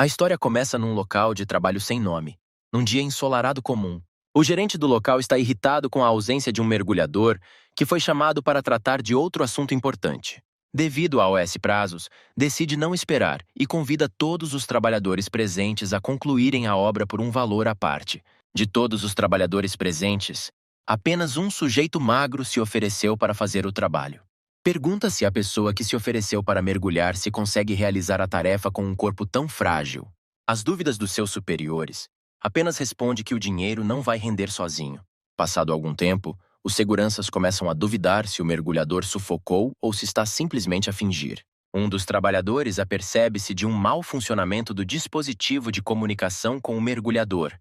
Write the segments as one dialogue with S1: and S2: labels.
S1: A história começa num local de trabalho sem nome, num dia ensolarado comum. O gerente do local está irritado com a ausência de um mergulhador que foi chamado para tratar de outro assunto importante. Devido a OS prazos, decide não esperar e convida todos os trabalhadores presentes a concluírem a obra por um valor à parte. De todos os trabalhadores presentes, apenas um sujeito magro se ofereceu para fazer o trabalho. Pergunta-se à pessoa que se ofereceu para mergulhar se consegue realizar a tarefa com um corpo tão frágil. As dúvidas dos seus superiores, apenas responde que o dinheiro não vai render sozinho. Passado algum tempo, os seguranças começam a duvidar se o mergulhador sufocou ou se está simplesmente a fingir. Um dos trabalhadores apercebe-se de um mau funcionamento do dispositivo de comunicação com o mergulhador,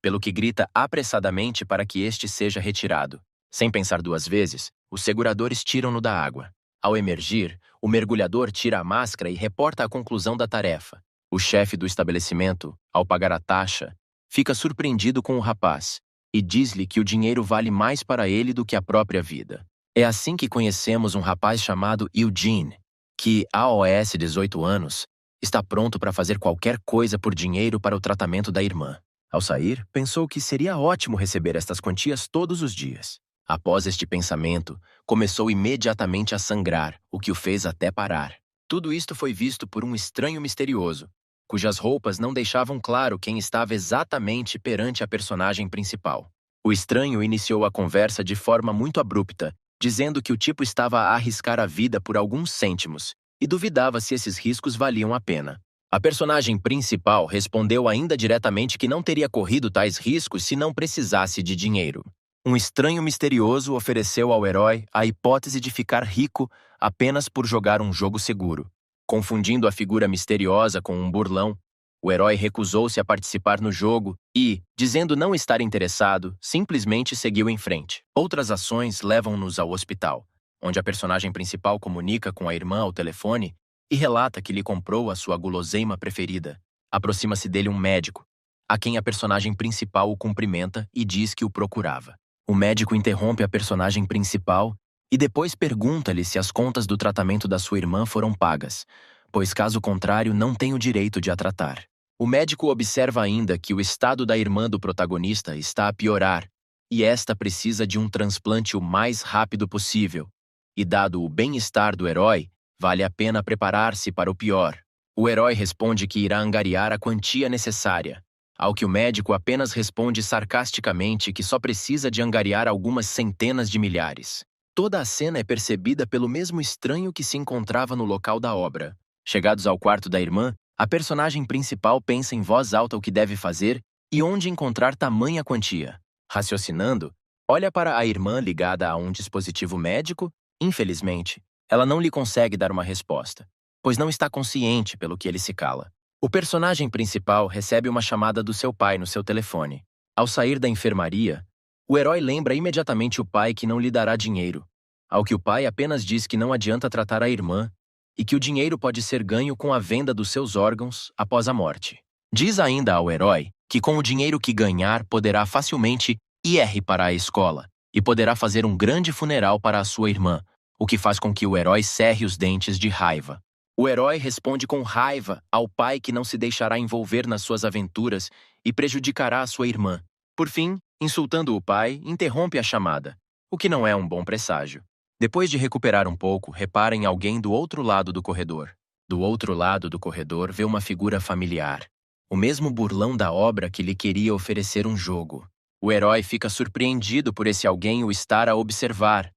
S1: pelo que grita apressadamente para que este seja retirado. Sem pensar duas vezes, os seguradores tiram-no da água. Ao emergir, o mergulhador tira a máscara e reporta a conclusão da tarefa. O chefe do estabelecimento, ao pagar a taxa, fica surpreendido com o rapaz e diz-lhe que o dinheiro vale mais para ele do que a própria vida. É assim que conhecemos um rapaz chamado Eugene, que, aos 18 anos, está pronto para fazer qualquer coisa por dinheiro para o tratamento da irmã. Ao sair, pensou que seria ótimo receber estas quantias todos os dias. Após este pensamento, começou imediatamente a sangrar, o que o fez até parar. Tudo isto foi visto por um estranho misterioso, cujas roupas não deixavam claro quem estava exatamente perante a personagem principal. O estranho iniciou a conversa de forma muito abrupta, dizendo que o tipo estava a arriscar a vida por alguns cêntimos e duvidava se esses riscos valiam a pena. A personagem principal respondeu ainda diretamente que não teria corrido tais riscos se não precisasse de dinheiro. Um estranho misterioso ofereceu ao herói a hipótese de ficar rico apenas por jogar um jogo seguro. Confundindo a figura misteriosa com um burlão, o herói recusou-se a participar no jogo e, dizendo não estar interessado, simplesmente seguiu em frente. Outras ações levam-nos ao hospital, onde a personagem principal comunica com a irmã ao telefone e relata que lhe comprou a sua guloseima preferida. Aproxima-se dele um médico, a quem a personagem principal o cumprimenta e diz que o procurava. O médico interrompe a personagem principal e depois pergunta-lhe se as contas do tratamento da sua irmã foram pagas, pois caso contrário não tem o direito de a tratar. O médico observa ainda que o estado da irmã do protagonista está a piorar e esta precisa de um transplante o mais rápido possível. E dado o bem-estar do herói, vale a pena preparar-se para o pior. O herói responde que irá angariar a quantia necessária, ao que o médico apenas responde sarcasticamente que só precisa de angariar algumas centenas de milhares. Toda a cena é percebida pelo mesmo estranho que se encontrava no local da obra. Chegados ao quarto da irmã, a personagem principal pensa em voz alta o que deve fazer e onde encontrar tamanha quantia. Raciocinando, olha para a irmã ligada a um dispositivo médico. Infelizmente, ela não lhe consegue dar uma resposta, pois não está consciente pelo que ele se cala. O personagem principal recebe uma chamada do seu pai no seu telefone. Ao sair da enfermaria, o herói lembra imediatamente o pai que não lhe dará dinheiro, ao que o pai apenas diz que não adianta tratar a irmã e que o dinheiro pode ser ganho com a venda dos seus órgãos após a morte. Diz ainda ao herói que com o dinheiro que ganhar poderá facilmente ir para a escola e poderá fazer um grande funeral para a sua irmã, o que faz com que o herói cerre os dentes de raiva. O herói responde com raiva ao pai que não se deixará envolver nas suas aventuras e prejudicará a sua irmã. Por fim, insultando o pai, interrompe a chamada, o que não é um bom presságio. Depois de recuperar um pouco, repara em alguém do outro lado do corredor. Do outro lado do corredor vê uma figura familiar, o mesmo burlão da obra que lhe queria oferecer um jogo. O herói fica surpreendido por esse alguém o estar a observar.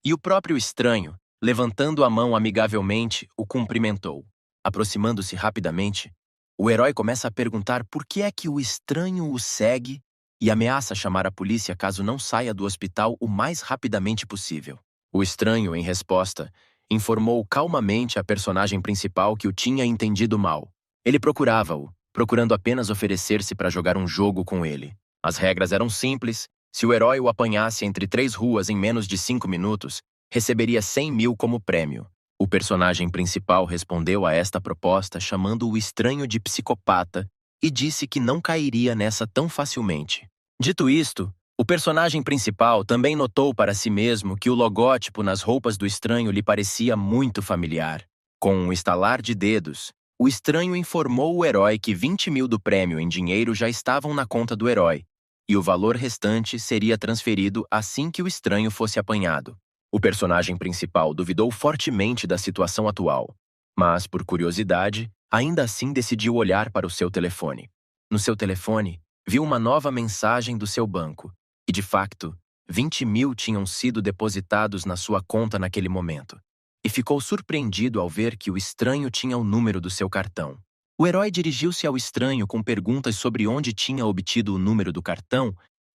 S1: E o próprio estranho, levantando a mão amigavelmente, o cumprimentou. Aproximando-se rapidamente, o herói começa a perguntar por que é que o estranho o segue e ameaça chamar a polícia caso não saia do hospital o mais rapidamente possível. O estranho, em resposta, informou calmamente a personagem principal que o tinha entendido mal. Ele procurava-o, procurando apenas oferecer-se para jogar um jogo com ele. As regras eram simples. Se o herói o apanhasse entre 3 ruas em menos de 5 minutos, receberia 100 mil como prêmio. O personagem principal respondeu a esta proposta chamando o estranho de psicopata e disse que não cairia nessa tão facilmente. Dito isto, o personagem principal também notou para si mesmo que o logótipo nas roupas do estranho lhe parecia muito familiar. Com um estalar de dedos, O estranho informou o herói que 20 mil do prêmio em dinheiro já estavam na conta do herói, e o valor restante seria transferido assim que o estranho fosse apanhado. O personagem principal duvidou fortemente da situação atual, mas, por curiosidade, ainda assim decidiu olhar para o seu telefone. No seu telefone, viu uma nova mensagem do seu banco, e de facto, 20 mil tinham sido depositados na sua conta naquele momento. E ficou surpreendido ao ver que o estranho tinha o número do seu cartão. O herói dirigiu-se ao estranho com perguntas sobre onde tinha obtido o número do cartão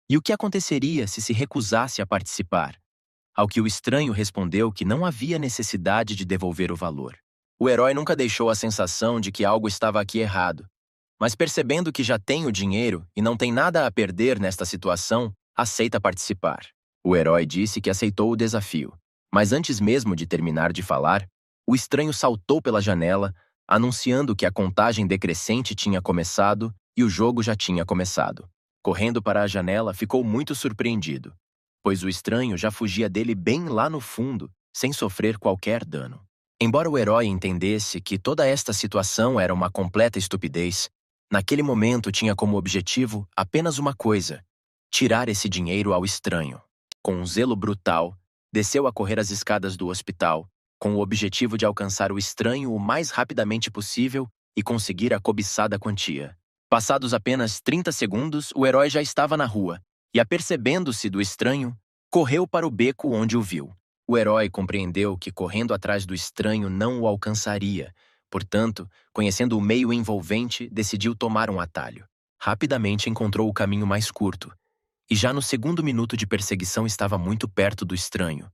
S1: e o que aconteceria se recusasse a participar. Ao que o estranho respondeu que não havia necessidade de devolver o valor. O herói nunca deixou a sensação de que algo estava aqui errado, mas percebendo que já tem o dinheiro e não tem nada a perder nesta situação, aceita participar. O herói disse que aceitou o desafio. Mas antes mesmo de terminar de falar, o estranho saltou pela janela, anunciando que a contagem decrescente tinha começado e o jogo já tinha começado. Correndo para a janela, ficou muito surpreendido, pois o estranho já fugia dele bem lá no fundo, sem sofrer qualquer dano. Embora o herói entendesse que toda esta situação era uma completa estupidez, naquele momento tinha como objetivo apenas uma coisa: tirar esse dinheiro ao estranho. Com um zelo brutal, desceu a correr as escadas do hospital, com o objetivo de alcançar o estranho o mais rapidamente possível e conseguir a cobiçada quantia. Passados apenas 30 segundos, o herói já estava na rua, e apercebendo-se do estranho, correu para o beco onde o viu. O herói compreendeu que correndo atrás do estranho não o alcançaria, portanto, conhecendo o meio envolvente, decidiu tomar um atalho. Rapidamente encontrou o caminho mais curto, e já no segundo minuto de perseguição estava muito perto do estranho,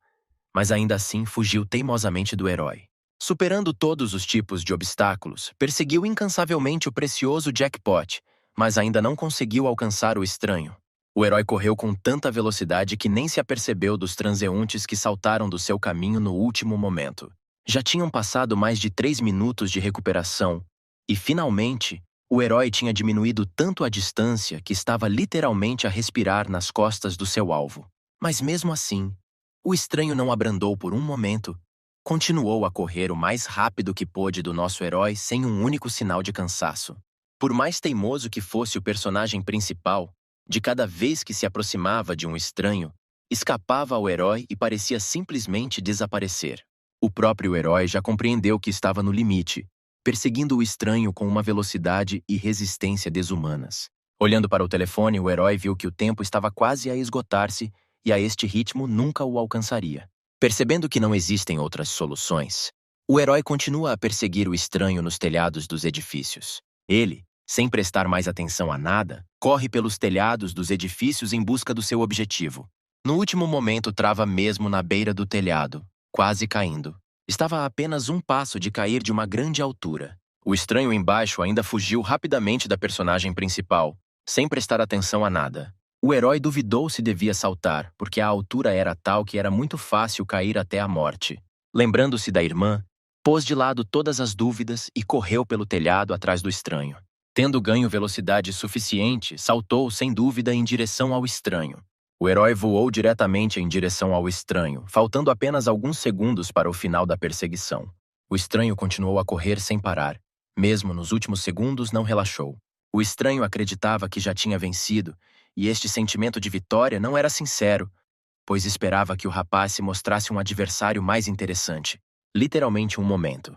S1: mas ainda assim fugiu teimosamente do herói. Superando todos os tipos de obstáculos, perseguiu incansavelmente o precioso jackpot, mas ainda não conseguiu alcançar o estranho. O herói correu com tanta velocidade que nem se apercebeu dos transeuntes que saltaram do seu caminho no último momento. Já tinham passado mais de 3 minutos de recuperação, e finalmente, o herói tinha diminuído tanto a distância que estava literalmente a respirar nas costas do seu alvo. Mas mesmo assim, o estranho não abrandou por um momento. Continuou a correr o mais rápido que pôde do nosso herói sem um único sinal de cansaço. Por mais teimoso que fosse o personagem principal, de cada vez que se aproximava de um estranho, escapava ao herói e parecia simplesmente desaparecer. O próprio herói já compreendeu que estava no limite, perseguindo o estranho com uma velocidade e resistência desumanas. Olhando para o telefone, o herói viu que o tempo estava quase a esgotar-se e a este ritmo nunca o alcançaria. Percebendo que não existem outras soluções, o herói continua a perseguir o estranho nos telhados dos edifícios. Ele, sem prestar mais atenção a nada, corre pelos telhados dos edifícios em busca do seu objetivo. No último momento, trava mesmo na beira do telhado, quase caindo. Estava a apenas um passo de cair de uma grande altura. O estranho embaixo ainda fugiu rapidamente da personagem principal, sem prestar atenção a nada. O herói duvidou se devia saltar, porque a altura era tal que era muito fácil cair até a morte. Lembrando-se da irmã, pôs de lado todas as dúvidas e correu pelo telhado atrás do estranho. Tendo ganho velocidade suficiente, saltou sem dúvida em direção ao estranho. O herói voou diretamente em direção ao estranho, faltando apenas alguns segundos para o final da perseguição. O estranho continuou a correr sem parar. Mesmo nos últimos segundos, não relaxou. O estranho acreditava que já tinha vencido, e este sentimento de vitória não era sincero, pois esperava que o rapaz se mostrasse um adversário mais interessante. Literalmente um momento.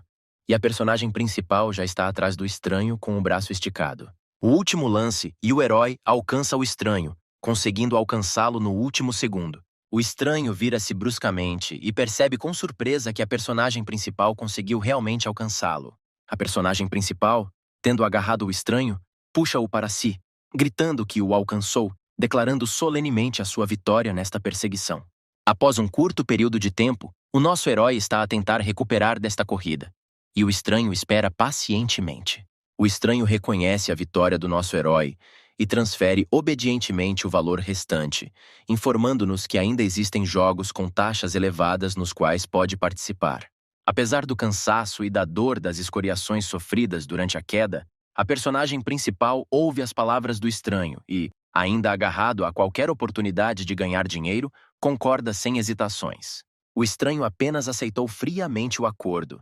S1: E a personagem principal já está atrás do estranho com o braço esticado. O último lance e o herói alcança o estranho, conseguindo alcançá-lo no último segundo. O estranho vira-se bruscamente e percebe com surpresa que a personagem principal conseguiu realmente alcançá-lo. A personagem principal, tendo agarrado o estranho, puxa-o para si, gritando que o alcançou, declarando solenemente a sua vitória nesta perseguição. Após um curto período de tempo, o nosso herói está a tentar recuperar desta corrida, e o estranho espera pacientemente. O estranho reconhece a vitória do nosso herói e transfere obedientemente o valor restante, informando-nos que ainda existem jogos com taxas elevadas nos quais pode participar. Apesar do cansaço e da dor das escoriações sofridas durante a queda, a personagem principal ouve as palavras do estranho e, ainda agarrado a qualquer oportunidade de ganhar dinheiro, concorda sem hesitações. O estranho apenas aceitou friamente o acordo,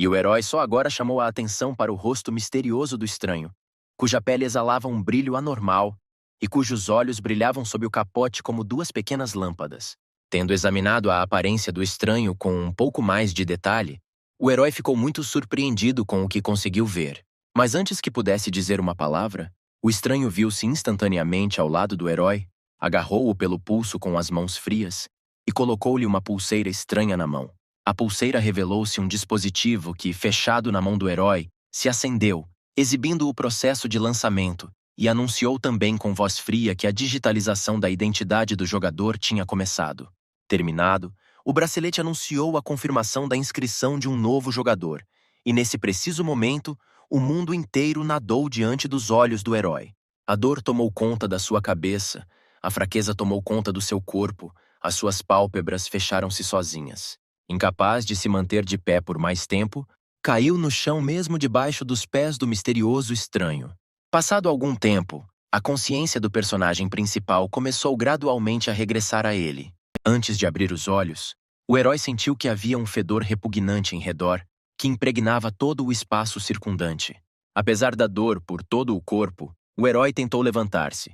S1: E o herói só agora chamou a atenção para o rosto misterioso do estranho, cuja pele exalava um brilho anormal e cujos olhos brilhavam sob o capote como duas pequenas lâmpadas. Tendo examinado a aparência do estranho com um pouco mais de detalhe, o herói ficou muito surpreendido com o que conseguiu ver. Mas antes que pudesse dizer uma palavra, o estranho viu-se instantaneamente ao lado do herói, agarrou-o pelo pulso com as mãos frias e colocou-lhe uma pulseira estranha na mão. A pulseira revelou-se um dispositivo que, fechado na mão do herói, se acendeu, exibindo o processo de lançamento, e anunciou também com voz fria que a digitalização da identidade do jogador tinha começado. Terminado, o bracelete anunciou a confirmação da inscrição de um novo jogador, e nesse preciso momento, o mundo inteiro nadou diante dos olhos do herói. A dor tomou conta da sua cabeça, a fraqueza tomou conta do seu corpo, as suas pálpebras fecharam-se sozinhas. Incapaz de se manter de pé por mais tempo, caiu no chão mesmo debaixo dos pés do misterioso estranho. Passado algum tempo, a consciência do personagem principal começou gradualmente a regressar a ele. Antes de abrir os olhos, o herói sentiu que havia um fedor repugnante em redor, que impregnava todo o espaço circundante. Apesar da dor por todo o corpo, o herói tentou levantar-se.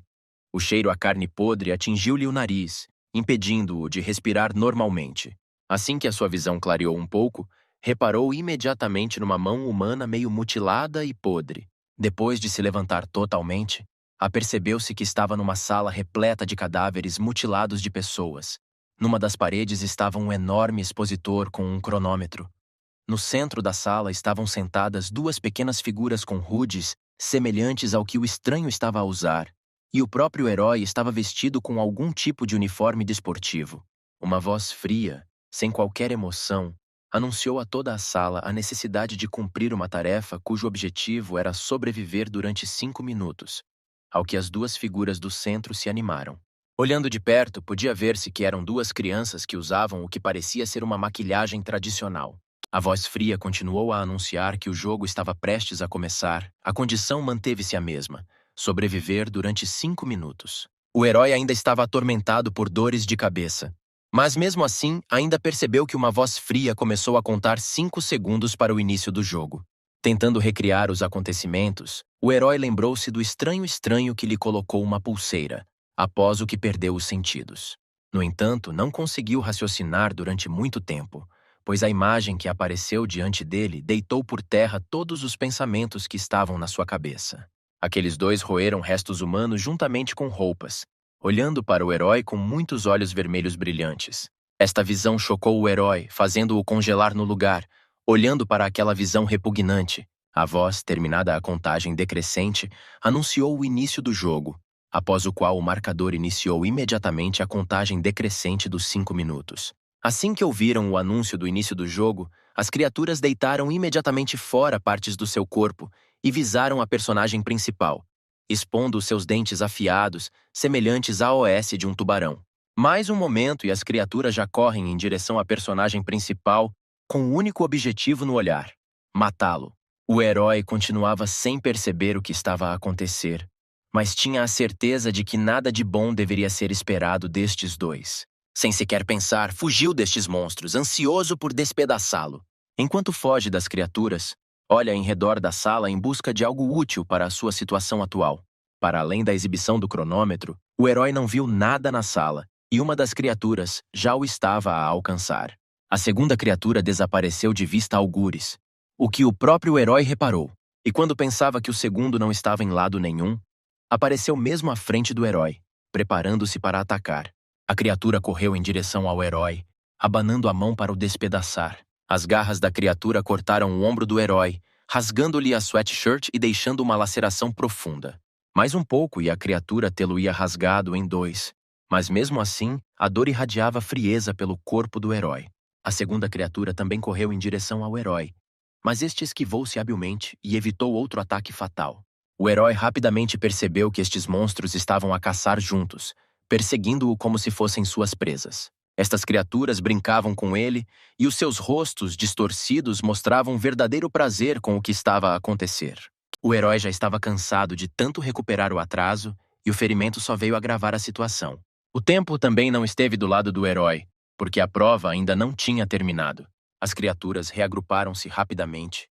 S1: O cheiro a carne podre atingiu-lhe o nariz, impedindo-o de respirar normalmente. Assim que a sua visão clareou um pouco, reparou imediatamente numa mão humana meio mutilada e podre. Depois de se levantar totalmente, apercebeu-se que estava numa sala repleta de cadáveres mutilados de pessoas. Numa das paredes estava um enorme expositor com um cronômetro. No centro da sala estavam sentadas duas pequenas figuras com hoodies semelhantes ao que o estranho estava a usar, e o próprio herói estava vestido com algum tipo de uniforme desportivo. Uma voz fria, sem qualquer emoção, anunciou a toda a sala a necessidade de cumprir uma tarefa cujo objetivo era sobreviver durante 5 minutos, ao que as duas figuras do centro se animaram. Olhando de perto, podia ver-se que eram duas crianças que usavam o que parecia ser uma maquilhagem tradicional. A voz fria continuou a anunciar que o jogo estava prestes a começar. A condição manteve-se a mesma: sobreviver durante 5 minutos. O herói ainda estava atormentado por dores de cabeça. Mas mesmo assim, ainda percebeu que uma voz fria começou a contar 5 segundos para o início do jogo. Tentando recriar os acontecimentos, o herói lembrou-se do estranho que lhe colocou uma pulseira, após o que perdeu os sentidos. No entanto, não conseguiu raciocinar durante muito tempo, pois a imagem que apareceu diante dele deitou por terra todos os pensamentos que estavam na sua cabeça. Aqueles dois roeram restos humanos juntamente com roupas, olhando para o herói com muitos olhos vermelhos brilhantes. Esta visão chocou o herói, fazendo-o congelar no lugar, olhando para aquela visão repugnante. A voz, terminada a contagem decrescente, anunciou o início do jogo, após o qual o marcador iniciou imediatamente a contagem decrescente dos 5 minutos. Assim que ouviram o anúncio do início do jogo, as criaturas deitaram imediatamente fora partes do seu corpo e visaram a personagem principal, expondo os seus dentes afiados, semelhantes à OS de um tubarão. Mais um momento e as criaturas já correm em direção à personagem principal com o único objetivo no olhar: matá-lo. O herói continuava sem perceber o que estava a acontecer, mas tinha a certeza de que nada de bom deveria ser esperado destes dois. Sem sequer pensar, fugiu destes monstros, ansioso por despedaçá-lo. Enquanto foge das criaturas, olha em redor da sala em busca de algo útil para a sua situação atual. Para além da exibição do cronômetro, o herói não viu nada na sala, e uma das criaturas já o estava a alcançar. A segunda criatura desapareceu de vista algures, o que o próprio herói reparou, e quando pensava que o segundo não estava em lado nenhum, apareceu mesmo à frente do herói, preparando-se para atacar. A criatura correu em direção ao herói, abanando a mão para o despedaçar. As garras da criatura cortaram o ombro do herói, rasgando-lhe a sweatshirt e deixando uma laceração profunda. Mais um pouco e a criatura tê-lo-ia rasgado em 2. Mas mesmo assim, a dor irradiava frieza pelo corpo do herói. A segunda criatura também correu em direção ao herói, mas este esquivou-se habilmente e evitou outro ataque fatal. O herói rapidamente percebeu que estes monstros estavam a caçar juntos, perseguindo-o como se fossem suas presas. Estas criaturas brincavam com ele e os seus rostos distorcidos mostravam verdadeiro prazer com o que estava a acontecer. O herói já estava cansado de tanto recuperar o atraso e o ferimento só veio agravar a situação. O tempo também não esteve do lado do herói, porque a prova ainda não tinha terminado. As criaturas reagruparam-se rapidamente,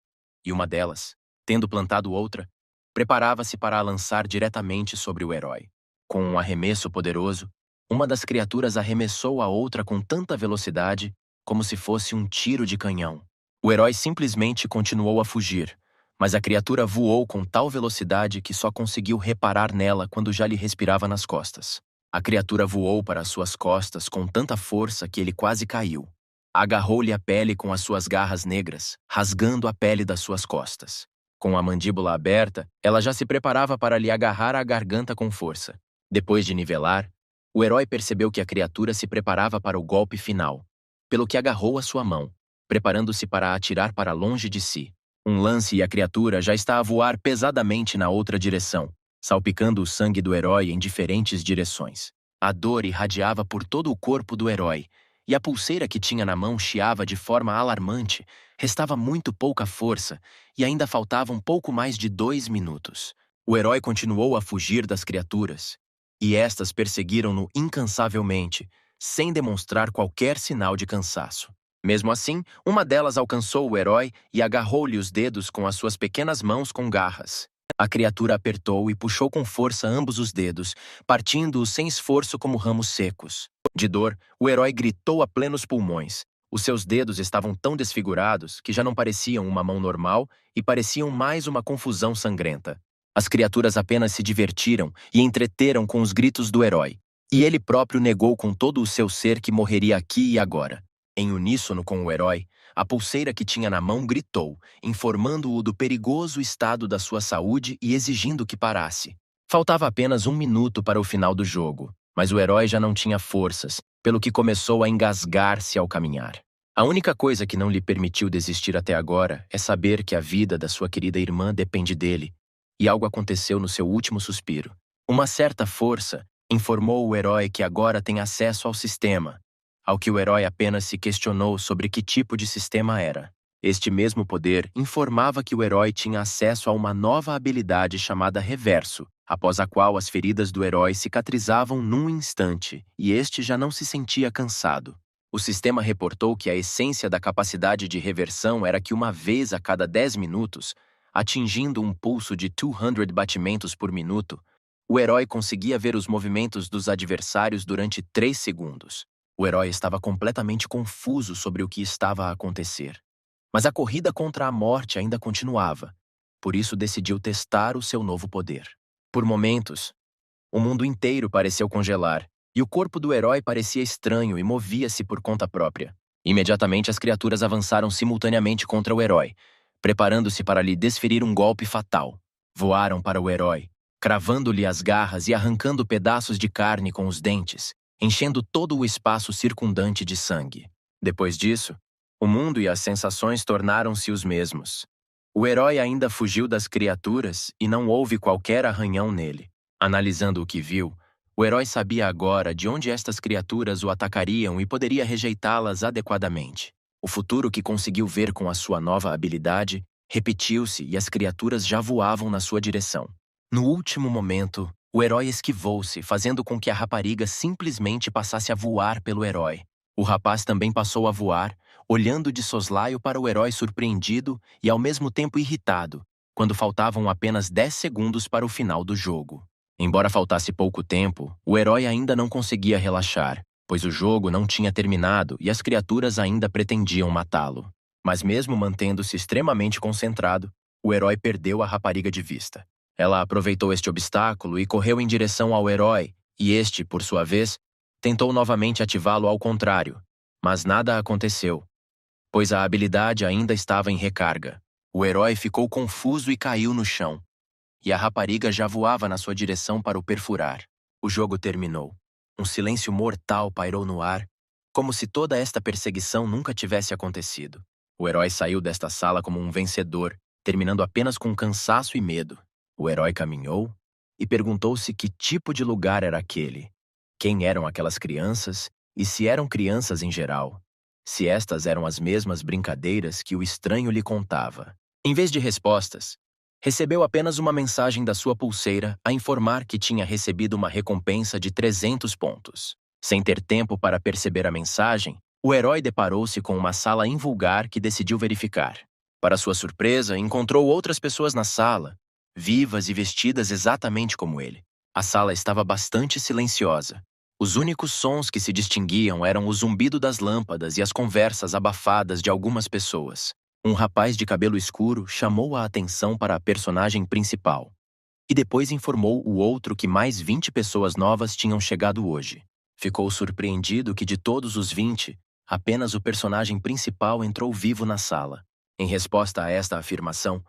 S1: e uma delas, tendo plantado outra, preparava-se para a lançar diretamente sobre o herói. Com um arremesso poderoso, uma das criaturas arremessou a outra com tanta velocidade como se fosse um tiro de canhão. O herói simplesmente continuou a fugir, mas a criatura voou com tal velocidade que só conseguiu reparar nela quando já lhe respirava nas costas. A criatura voou para suas costas com tanta força que ele quase caiu. Agarrou-lhe a pele com as suas garras negras, rasgando a pele das suas costas. Com a mandíbula aberta, ela já se preparava para lhe agarrar a garganta com força. Depois de nivelar, o herói percebeu que a criatura se preparava para o golpe final, pelo que agarrou a sua mão, preparando-se para atirar para longe de si. Um lance e a criatura já está a voar pesadamente na outra direção, salpicando o sangue do herói em diferentes direções. A dor irradiava por todo o corpo do herói, e a pulseira que tinha na mão chiava de forma alarmante. Restava muito pouca força, e ainda faltavam pouco mais de 2 minutos. O herói continuou a fugir das criaturas, e estas perseguiram-no incansavelmente, sem demonstrar qualquer sinal de cansaço. Mesmo assim, uma delas alcançou o herói e agarrou-lhe os dedos com as suas pequenas mãos com garras. A criatura apertou e puxou com força ambos os dedos, partindo-os sem esforço como ramos secos. De dor, o herói gritou a plenos pulmões. Os seus dedos estavam tão desfigurados que já não pareciam uma mão normal e pareciam mais uma confusão sangrenta. As criaturas apenas se divertiram e entreteram com os gritos do herói, e ele próprio negou com todo o seu ser que morreria aqui e agora. Em uníssono com o herói, a pulseira que tinha na mão gritou, informando-o do perigoso estado da sua saúde e exigindo que parasse. Faltava apenas 1 minuto para o final do jogo, mas o herói já não tinha forças, pelo que começou a engasgar-se ao caminhar. A única coisa que não lhe permitiu desistir até agora é saber que a vida da sua querida irmã depende dele, e algo aconteceu no seu último suspiro. Uma certa força informou o herói que agora tem acesso ao sistema, ao que o herói apenas se questionou sobre que tipo de sistema era. Este mesmo poder informava que o herói tinha acesso a uma nova habilidade chamada Reverso, após a qual as feridas do herói cicatrizavam num instante, e este já não se sentia cansado. O sistema reportou que a essência da capacidade de reversão era que uma vez a cada 10 minutos, atingindo um pulso de 200 batimentos por minuto, o herói conseguia ver os movimentos dos adversários durante 3 segundos. O herói estava completamente confuso sobre o que estava a acontecer. Mas a corrida contra a morte ainda continuava, por isso decidiu testar o seu novo poder. Por momentos, o mundo inteiro pareceu congelar, e o corpo do herói parecia estranho e movia-se por conta própria. Imediatamente as criaturas avançaram simultaneamente contra o herói, preparando-se para lhe desferir um golpe fatal. Voaram para o herói, cravando-lhe as garras e arrancando pedaços de carne com os dentes, enchendo todo o espaço circundante de sangue. Depois disso, o mundo e as sensações tornaram-se os mesmos. O herói ainda fugiu das criaturas e não houve qualquer arranhão nele. Analisando o que viu, o herói sabia agora de onde estas criaturas o atacariam e poderia rejeitá-las adequadamente. O futuro que conseguiu ver com a sua nova habilidade repetiu-se e as criaturas já voavam na sua direção. No último momento, o herói esquivou-se, fazendo com que a rapariga simplesmente passasse a voar pelo herói. O rapaz também passou a voar, olhando de soslaio para o herói surpreendido e ao mesmo tempo irritado, quando faltavam apenas 10 segundos para o final do jogo. Embora faltasse pouco tempo, o herói ainda não conseguia relaxar, pois o jogo não tinha terminado e as criaturas ainda pretendiam matá-lo. Mas mesmo mantendo-se extremamente concentrado, o herói perdeu a rapariga de vista. Ela aproveitou este obstáculo e correu em direção ao herói, e este, por sua vez, tentou novamente ativá-lo ao contrário, mas nada aconteceu, pois a habilidade ainda estava em recarga. O herói ficou confuso e caiu no chão, e a rapariga já voava na sua direção para o perfurar. O jogo terminou. Um silêncio mortal pairou no ar, como se toda esta perseguição nunca tivesse acontecido. O herói saiu desta sala como um vencedor, terminando apenas com cansaço e medo. O herói caminhou e perguntou-se que tipo de lugar era aquele, quem eram aquelas crianças e se eram crianças em geral, se estas eram as mesmas brincadeiras que o estranho lhe contava. Em vez de respostas, recebeu apenas uma mensagem da sua pulseira a informar que tinha recebido uma recompensa de 300 pontos. Sem ter tempo para perceber a mensagem, O herói deparou-se com uma sala invulgar que decidiu verificar. Para sua surpresa, encontrou outras pessoas na sala, vivas e vestidas exatamente como ele. A sala estava bastante silenciosa. Os únicos sons que se distinguiam eram o zumbido das lâmpadas e as conversas abafadas de algumas pessoas. Um rapaz de cabelo escuro chamou a atenção para a personagem principal. E depois informou o outro que mais 20 pessoas novas tinham chegado hoje. Ficou surpreendido que de todos os 20, apenas o personagem principal entrou vivo na sala. Em resposta a esta afirmação,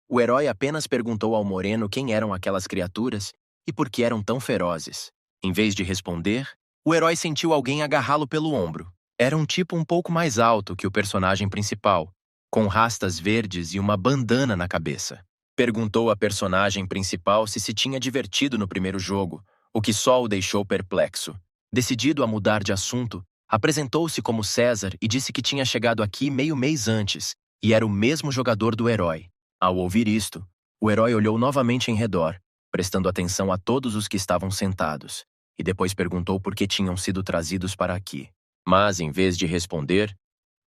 S1: o herói apenas perguntou ao moreno quem eram aquelas criaturas e por que eram tão ferozes. Em vez de responder, o herói sentiu alguém agarrá-lo pelo ombro. Era um tipo um pouco mais alto que o personagem principal, com rastas verdes e uma bandana na cabeça. Perguntou à personagem principal se tinha divertido no primeiro jogo, o que só o deixou perplexo. Decidido a mudar de assunto, apresentou-se como César e disse que tinha chegado aqui meio mês antes e era o mesmo jogador do herói. Ao ouvir isto, o herói olhou novamente em redor, prestando atenção a todos os que estavam sentados, e depois perguntou por que tinham sido trazidos para aqui. Mas, em vez de responder,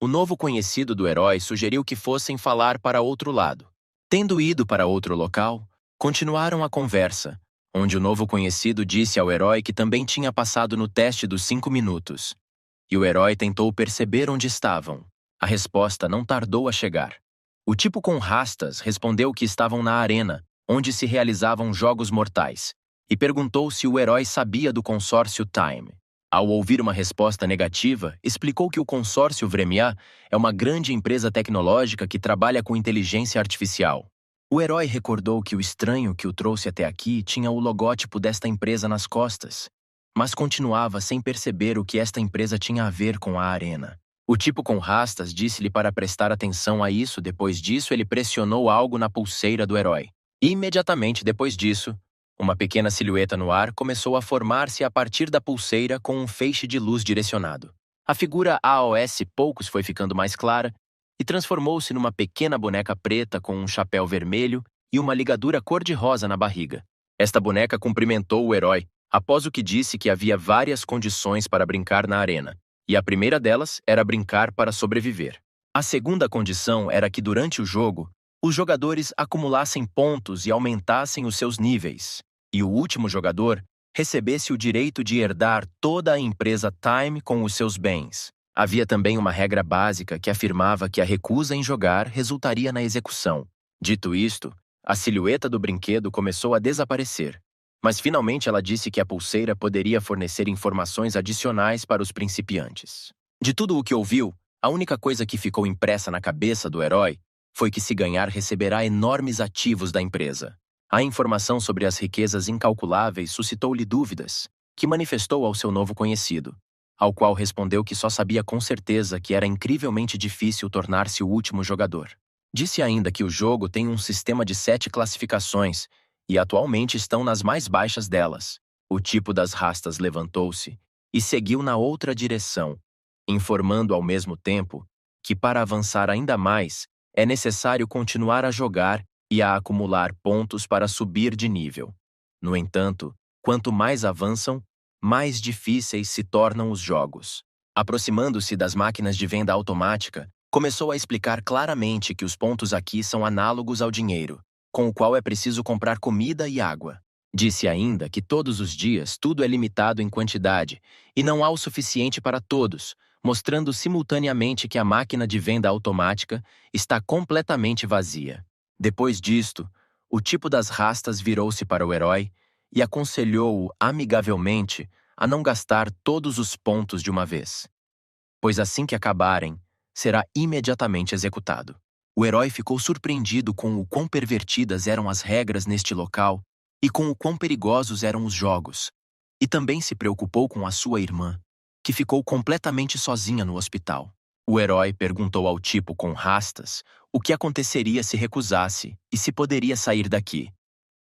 S1: o novo conhecido do herói sugeriu que fossem falar para outro lado. Tendo ido para outro local, continuaram a conversa, onde o novo conhecido disse ao herói que também tinha passado no teste dos 5 minutos. E o herói tentou perceber onde estavam. A resposta não tardou a chegar. O tipo com rastas respondeu que estavam na arena, onde se realizavam jogos mortais, e perguntou se o herói sabia do consórcio Time. Ao ouvir uma resposta negativa, explicou que o consórcio Vremia é uma grande empresa tecnológica que trabalha com inteligência artificial. O herói recordou que o estranho que o trouxe até aqui tinha o logótipo desta empresa nas costas, mas continuava sem perceber o que esta empresa tinha a ver com a arena. O tipo com rastas disse-lhe para prestar atenção a isso. Depois disso, ele pressionou algo na pulseira do herói. E, imediatamente depois disso, uma pequena silhueta no ar começou a formar-se a partir da pulseira com um feixe de luz direcionado. A figura aos poucos foi ficando mais clara e transformou-se numa pequena boneca preta com um chapéu vermelho e uma ligadura cor-de-rosa na barriga. Esta boneca cumprimentou o herói, após o que disse que havia várias condições para brincar na arena, e a primeira delas era brincar para sobreviver. A segunda condição era que durante o jogo, os jogadores acumulassem pontos e aumentassem os seus níveis, e o último jogador recebesse o direito de herdar toda a empresa Time com os seus bens. Havia também uma regra básica que afirmava que a recusa em jogar resultaria na execução. Dito isto, a silhueta do brinquedo começou a desaparecer, mas finalmente ela disse que a pulseira poderia fornecer informações adicionais para os principiantes. De tudo o que ouviu, a única coisa que ficou impressa na cabeça do herói foi que se ganhar receberá enormes ativos da empresa. A informação sobre as riquezas incalculáveis suscitou-lhe dúvidas, que manifestou ao seu novo conhecido, ao qual respondeu que só sabia com certeza que era incrivelmente difícil tornar-se o último jogador. Disse ainda que o jogo tem um sistema de 7 classificações e atualmente estão nas mais baixas delas. O tipo das rastas levantou-se e seguiu na outra direção, informando ao mesmo tempo que para avançar ainda mais é necessário continuar a jogar e a acumular pontos para subir de nível. No entanto, quanto mais avançam, mais difíceis se tornam os jogos. Aproximando-se das máquinas de venda automática, começou a explicar claramente que os pontos aqui são análogos ao dinheiro, com o qual é preciso comprar comida e água. Disse ainda que todos os dias tudo é limitado em quantidade e não há o suficiente para todos, mostrando simultaneamente que a máquina de venda automática está completamente vazia. Depois disto, o tipo das rastas virou-se para o herói e aconselhou-o amigavelmente a não gastar todos os pontos de uma vez, pois assim que acabarem, será imediatamente executado. O herói ficou surpreendido com o quão pervertidas eram as regras neste local e com o quão perigosos eram os jogos, e também se preocupou com a sua irmã, que ficou completamente sozinha no hospital. O herói perguntou ao tipo com rastas o que aconteceria se recusasse e se poderia sair daqui.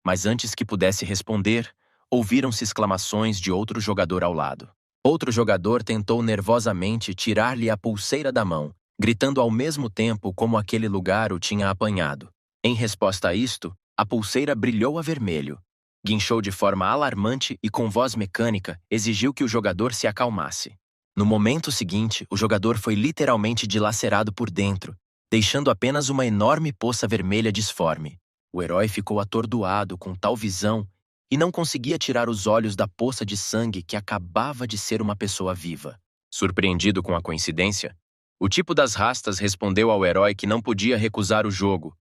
S1: Mas antes que pudesse responder, ouviram-se exclamações de outro jogador ao lado. Outro jogador tentou nervosamente tirar-lhe a pulseira da mão, gritando ao mesmo tempo como aquele lugar o tinha apanhado. Em resposta a isto, a pulseira brilhou a vermelho. Guinchou de forma alarmante e com voz mecânica exigiu que o jogador se acalmasse. No momento seguinte, o jogador foi literalmente dilacerado por dentro, deixando apenas uma enorme poça vermelha disforme. O herói ficou atordoado com tal visão e não conseguia tirar os olhos da poça de sangue que acabava de ser uma pessoa viva. Surpreendido com a coincidência, o tipo das rastas respondeu ao herói que não podia recusar o jogo,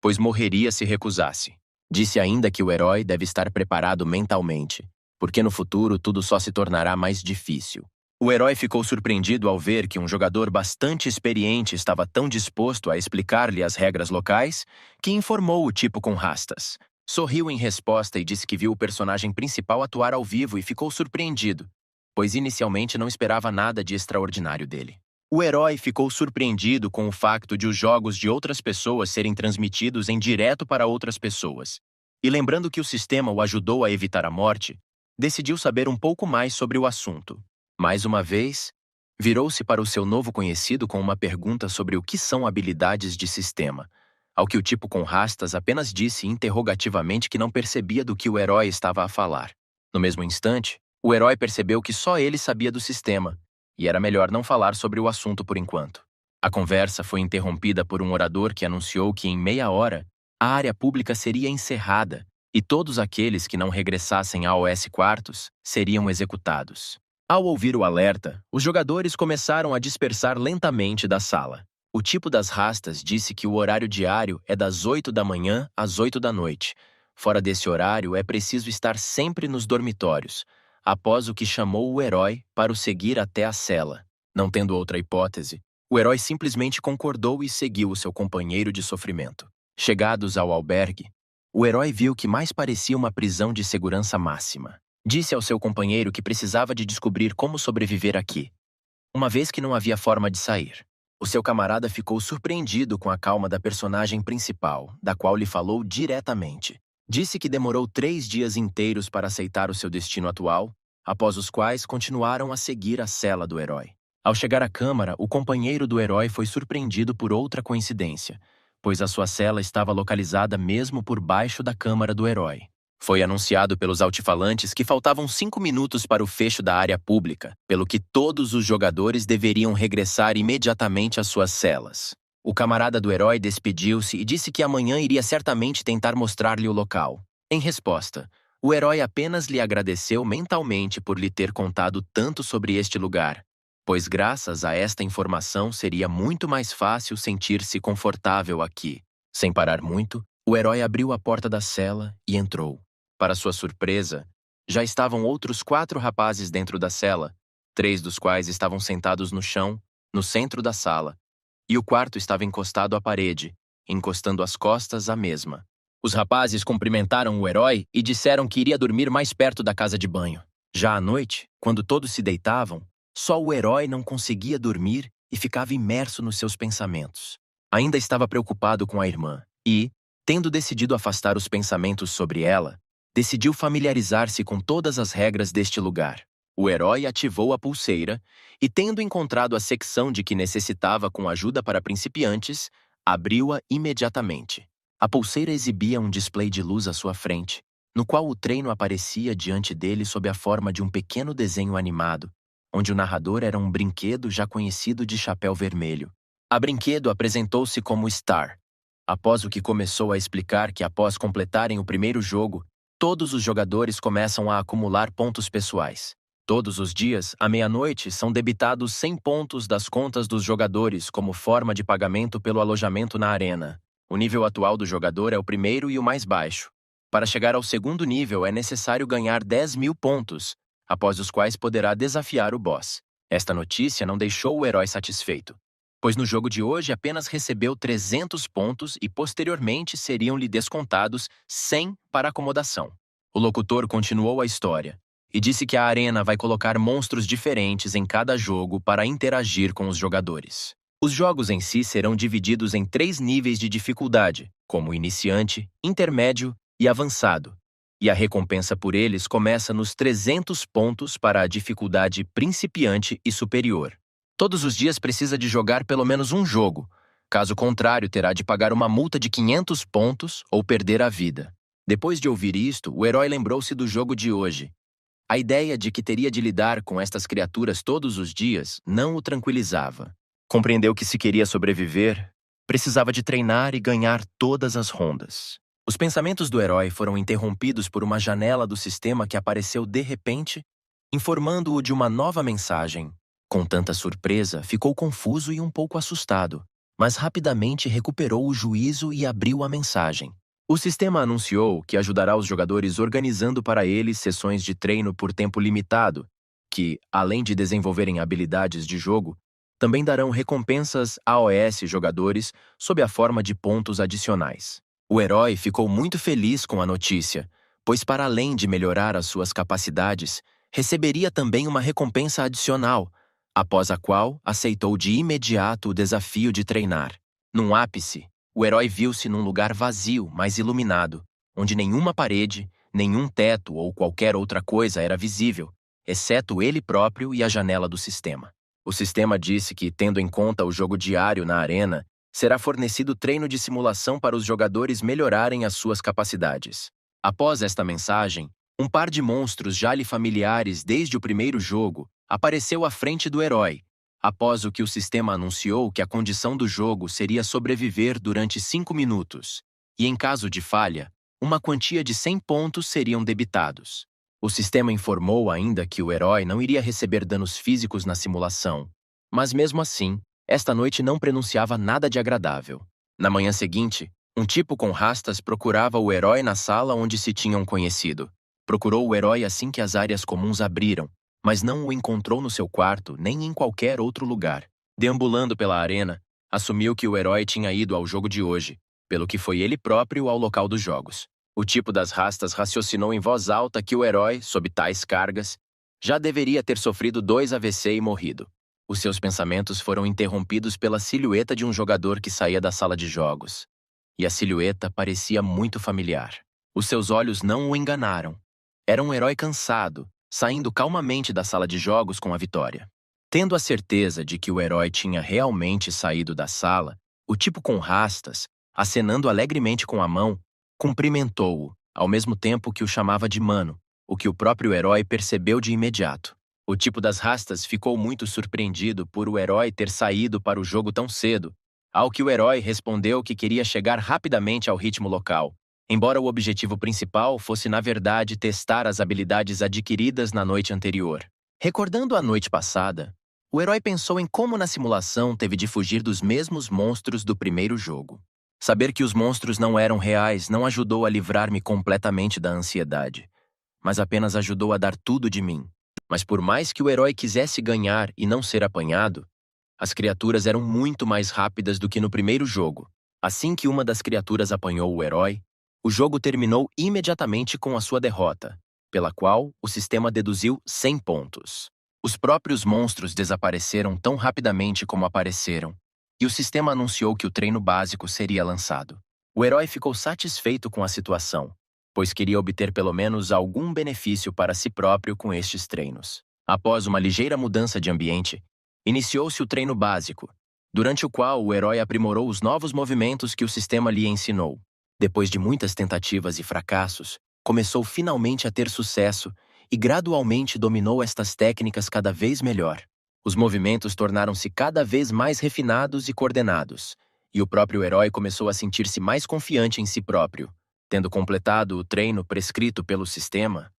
S1: pois morreria se recusasse. Disse ainda que o herói deve estar preparado mentalmente, porque no futuro tudo só se tornará mais difícil. O herói ficou surpreendido ao ver que um jogador bastante experiente estava tão disposto a explicar-lhe as regras locais que informou o tipo com rastas. Sorriu em resposta e disse que viu o personagem principal atuar ao vivo e ficou surpreendido, pois inicialmente não esperava nada de extraordinário dele. O herói ficou surpreendido com o facto de os jogos de outras pessoas serem transmitidos em direto para outras pessoas. E lembrando que o sistema o ajudou a evitar a morte, decidiu saber um pouco mais sobre o assunto. Mais uma vez, virou-se para o seu novo conhecido com uma pergunta sobre o que são habilidades de sistema, ao que o tipo com rastas apenas disse interrogativamente que não percebia do que o herói estava a falar. No mesmo instante, o herói percebeu que só ele sabia do sistema, e era melhor não falar sobre o assunto por enquanto. A conversa foi interrompida por um orador que anunciou que em meia hora, a área pública seria encerrada e todos aqueles que não regressassem ao S-Quartos seriam executados. Ao ouvir o alerta, os jogadores começaram a dispersar lentamente da sala. O tipo das rastas disse que o horário diário é das 8 da manhã às 8 da noite. Fora desse horário, é preciso estar sempre nos dormitórios, após o que chamou o herói para o seguir até a cela. Não tendo outra hipótese, o herói simplesmente concordou e seguiu o seu companheiro de sofrimento. Chegados ao albergue, o herói viu que mais parecia uma prisão de segurança máxima. Disse ao seu companheiro que precisava de descobrir como sobreviver aqui, uma vez que não havia forma de sair. O seu camarada ficou surpreendido com a calma da personagem principal, da qual lhe falou diretamente. Disse que demorou 3 dias inteiros para aceitar o seu destino atual, após os quais continuaram a seguir a cela do herói. Ao chegar à câmara, o companheiro do herói foi surpreendido por outra coincidência, pois a sua cela estava localizada mesmo por baixo da câmara do herói. Foi anunciado pelos altifalantes que faltavam 5 minutos para o fecho da área pública, pelo que todos os jogadores deveriam regressar imediatamente às suas celas. O camarada do herói despediu-se e disse que amanhã iria certamente tentar mostrar-lhe o local. Em resposta, o herói apenas lhe agradeceu mentalmente por lhe ter contado tanto sobre este lugar, pois graças a esta informação seria muito mais fácil sentir-se confortável aqui. Sem parar muito, o herói abriu a porta da cela e entrou. Para sua surpresa, já estavam outros 4 rapazes dentro da cela, 3 dos quais estavam sentados no chão, no centro da sala, e o quarto estava encostado à parede, encostando as costas à mesma. Os rapazes cumprimentaram o herói e disseram que iria dormir mais perto da casa de banho. Já à noite, quando todos se deitavam, só o herói não conseguia dormir e ficava imerso nos seus pensamentos. Ainda estava preocupado com a irmã e, tendo decidido afastar os pensamentos sobre ela, decidiu familiarizar-se com todas as regras deste lugar. O herói ativou a pulseira e, tendo encontrado a secção de que necessitava com ajuda para principiantes, abriu-a imediatamente. A pulseira exibia um display de luz à sua frente, no qual o treino aparecia diante dele sob a forma de um pequeno desenho animado, onde o narrador era um brinquedo já conhecido de Chapéu Vermelho. A brinquedo apresentou-se como Star, após o que começou a explicar que após completarem o primeiro jogo, todos os jogadores começam a acumular pontos pessoais. Todos os dias, à meia-noite, são debitados 100 pontos das contas dos jogadores como forma de pagamento pelo alojamento na arena. O nível atual do jogador é o primeiro e o mais baixo. Para chegar ao segundo nível, é necessário ganhar 10.000 pontos, após os quais poderá desafiar o boss. Esta notícia não deixou o herói satisfeito, pois no jogo de hoje apenas recebeu 300 pontos e posteriormente seriam-lhe descontados 100 para acomodação. O locutor continuou a história e disse que a arena vai colocar monstros diferentes em cada jogo para interagir com os jogadores. Os jogos em si serão divididos em 3 níveis de dificuldade, como iniciante, intermédio e avançado, e a recompensa por eles começa nos 300 pontos para a dificuldade principiante e superior. Todos os dias precisa de jogar pelo menos um jogo, caso contrário terá de pagar uma multa de 500 pontos ou perder a vida. Depois de ouvir isto, o herói lembrou-se do jogo de hoje A ideia de que teria de lidar com estas criaturas todos os dias não o tranquilizava. Compreendeu que se queria sobreviver, precisava de treinar e ganhar todas as rondas. Os pensamentos do herói foram interrompidos por uma janela do sistema que apareceu de repente, informando-o de uma nova mensagem. Com tanta surpresa, ficou confuso e um pouco assustado, mas rapidamente recuperou o juízo e abriu a mensagem. O sistema anunciou que ajudará os jogadores organizando para eles sessões de treino por tempo limitado, que, além de desenvolverem habilidades de jogo, também darão recompensas aos jogadores sob a forma de pontos adicionais. O herói ficou muito feliz com a notícia, pois para além de melhorar as suas capacidades, receberia também uma recompensa adicional, após a qual aceitou de imediato o desafio de treinar. Num ápice, o herói viu-se num lugar vazio, mas iluminado, onde nenhuma parede, nenhum teto ou qualquer outra coisa era visível, exceto ele próprio e a janela do sistema. O sistema disse que, tendo em conta o jogo diário na arena, será fornecido treino de simulação para os jogadores melhorarem as suas capacidades. Após esta mensagem, um par de monstros já lhe familiares desde o primeiro jogo apareceu à frente do herói, após o que o sistema anunciou que a condição do jogo seria sobreviver durante 5 minutos, e em caso de falha, uma quantia de 100 pontos seriam debitados. O sistema informou ainda que o herói não iria receber danos físicos na simulação, mas mesmo assim, esta noite não prenunciava nada de agradável. Na manhã seguinte, um tipo com rastas procurava o herói na sala onde se tinham conhecido. Procurou o herói assim que as áreas comuns abriram, mas não o encontrou no seu quarto nem em qualquer outro lugar. Deambulando pela arena, assumiu que o herói tinha ido ao jogo de hoje, pelo que foi ele próprio ao local dos jogos. O tipo das rastas raciocinou em voz alta que o herói, sob tais cargas, já deveria ter sofrido 2 AVC e morrido. Os seus pensamentos foram interrompidos pela silhueta de um jogador que saía da sala de jogos. E a silhueta parecia muito familiar. Os seus olhos não o enganaram. Era um herói cansado, saindo calmamente da sala de jogos com a vitória. Tendo a certeza de que o herói tinha realmente saído da sala, o tipo com rastas, acenando alegremente com a mão, cumprimentou-o, ao mesmo tempo que o chamava de mano, o que o próprio herói percebeu de imediato. O tipo das rastas ficou muito surpreendido por o herói ter saído para o jogo tão cedo, ao que o herói respondeu que queria chegar rapidamente ao ritmo local, embora o objetivo principal fosse, na verdade, testar as habilidades adquiridas na noite anterior. Recordando a noite passada, o herói pensou em como na simulação teve de fugir dos mesmos monstros do primeiro jogo. Saber que os monstros não eram reais não ajudou a livrar-me completamente da ansiedade, mas apenas ajudou a dar tudo de mim. Mas por mais que o herói quisesse ganhar e não ser apanhado, as criaturas eram muito mais rápidas do que no primeiro jogo. Assim que uma das criaturas apanhou o herói, o jogo terminou imediatamente com a sua derrota, pela qual o sistema deduziu 100 pontos. Os próprios monstros desapareceram tão rapidamente como apareceram, e o sistema anunciou que o treino básico seria lançado. O herói ficou satisfeito com a situação, pois queria obter pelo menos algum benefício para si próprio com estes treinos. Após uma ligeira mudança de ambiente, iniciou-se o treino básico, durante o qual o herói aprimorou os novos movimentos que o sistema lhe ensinou. Depois de muitas tentativas e fracassos, começou finalmente a ter sucesso e gradualmente dominou estas técnicas cada vez melhor. Os movimentos tornaram-se cada vez mais refinados e coordenados, e o próprio herói começou a sentir-se mais confiante em si próprio. Tendo completado o treino prescrito pelo sistema,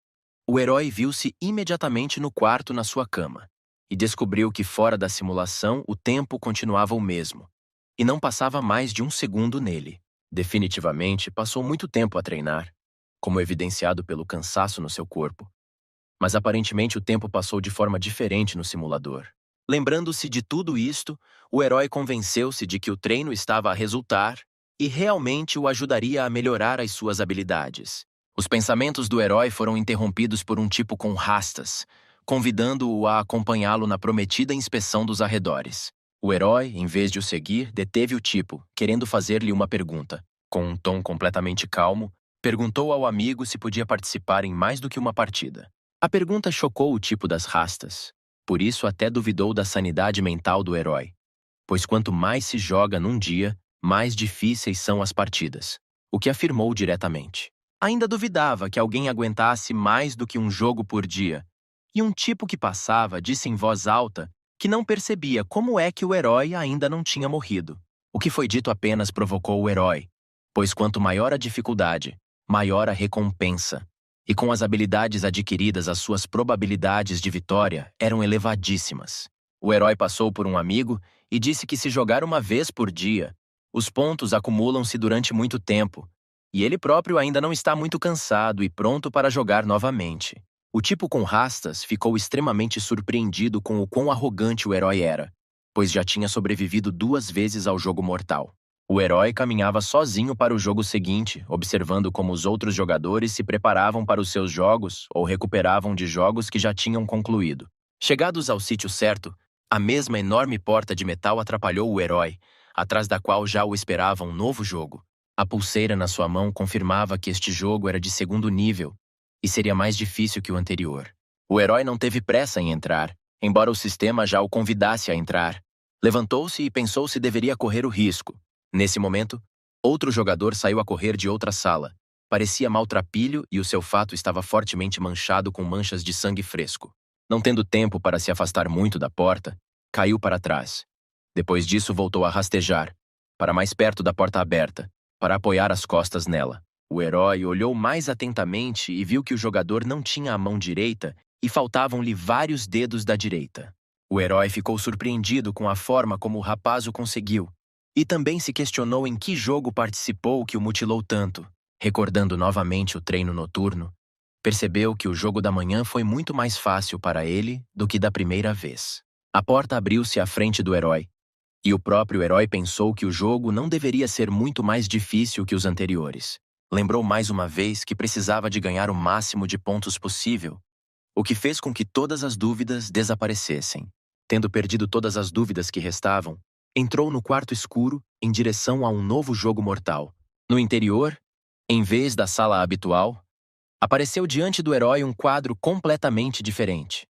S1: o herói viu-se imediatamente no quarto na sua cama, e descobriu que fora da simulação o tempo continuava o mesmo, e não passava mais de 1 segundo nele. Definitivamente passou muito tempo a treinar, como evidenciado pelo cansaço no seu corpo. Mas aparentemente o tempo passou de forma diferente no simulador. Lembrando-se de tudo isto, o herói convenceu-se de que o treino estava a resultar e realmente o ajudaria a melhorar as suas habilidades. Os pensamentos do herói foram interrompidos por um tipo com rastas, convidando-o a acompanhá-lo na prometida inspeção dos arredores. O herói, em vez de o seguir, deteve o tipo, querendo fazer-lhe uma pergunta. Com um tom completamente calmo, perguntou ao amigo se podia participar em mais do que uma partida. A pergunta chocou o tipo das rastas, por isso até duvidou da sanidade mental do herói, pois quanto mais se joga num dia, mais difíceis são as partidas, o que afirmou diretamente. Ainda duvidava que alguém aguentasse mais do que um jogo por dia. E um tipo que passava disse em voz alta que não percebia como é que o herói ainda não tinha morrido. O que foi dito apenas provocou o herói, pois quanto maior a dificuldade, maior a recompensa. E com as habilidades adquiridas, as suas probabilidades de vitória eram elevadíssimas. O herói passou por um amigo e disse que se jogar uma vez por dia, os pontos acumulam-se durante muito tempo, e ele próprio ainda não está muito cansado e pronto para jogar novamente. O tipo com rastas ficou extremamente surpreendido com o quão arrogante o herói era, pois já tinha sobrevivido 2 vezes ao jogo mortal. O herói caminhava sozinho para o jogo seguinte, observando como os outros jogadores se preparavam para os seus jogos ou recuperavam de jogos que já tinham concluído. Chegados ao sítio certo, a mesma enorme porta de metal atrapalhou o herói, atrás da qual já o esperava um novo jogo. A pulseira na sua mão confirmava que este jogo era de segundo nível e seria mais difícil que o anterior. O herói não teve pressa em entrar, embora o sistema já o convidasse a entrar. Levantou-se e pensou se deveria correr o risco. Nesse momento, outro jogador saiu a correr de outra sala. Parecia maltrapilho e o seu fato estava fortemente manchado com manchas de sangue fresco. Não tendo tempo para se afastar muito da porta, caiu para trás. Depois disso voltou a rastejar, para mais perto da porta aberta, para apoiar as costas nela. O herói olhou mais atentamente e viu que o jogador não tinha a mão direita e faltavam-lhe vários dedos da direita. O herói ficou surpreendido com a forma como o rapaz o conseguiu, e também se questionou em que jogo participou que o mutilou tanto. Recordando novamente o treino noturno, percebeu que o jogo da manhã foi muito mais fácil para ele do que da primeira vez. A porta abriu-se à frente do herói, e o próprio herói pensou que o jogo não deveria ser muito mais difícil que os anteriores. Lembrou mais uma vez que precisava de ganhar o máximo de pontos possível, o que fez com que todas as dúvidas desaparecessem. Tendo perdido todas as dúvidas que restavam, entrou no quarto escuro em direção a um novo jogo mortal. No interior, em vez da sala habitual, apareceu diante do herói um quadro completamente diferente,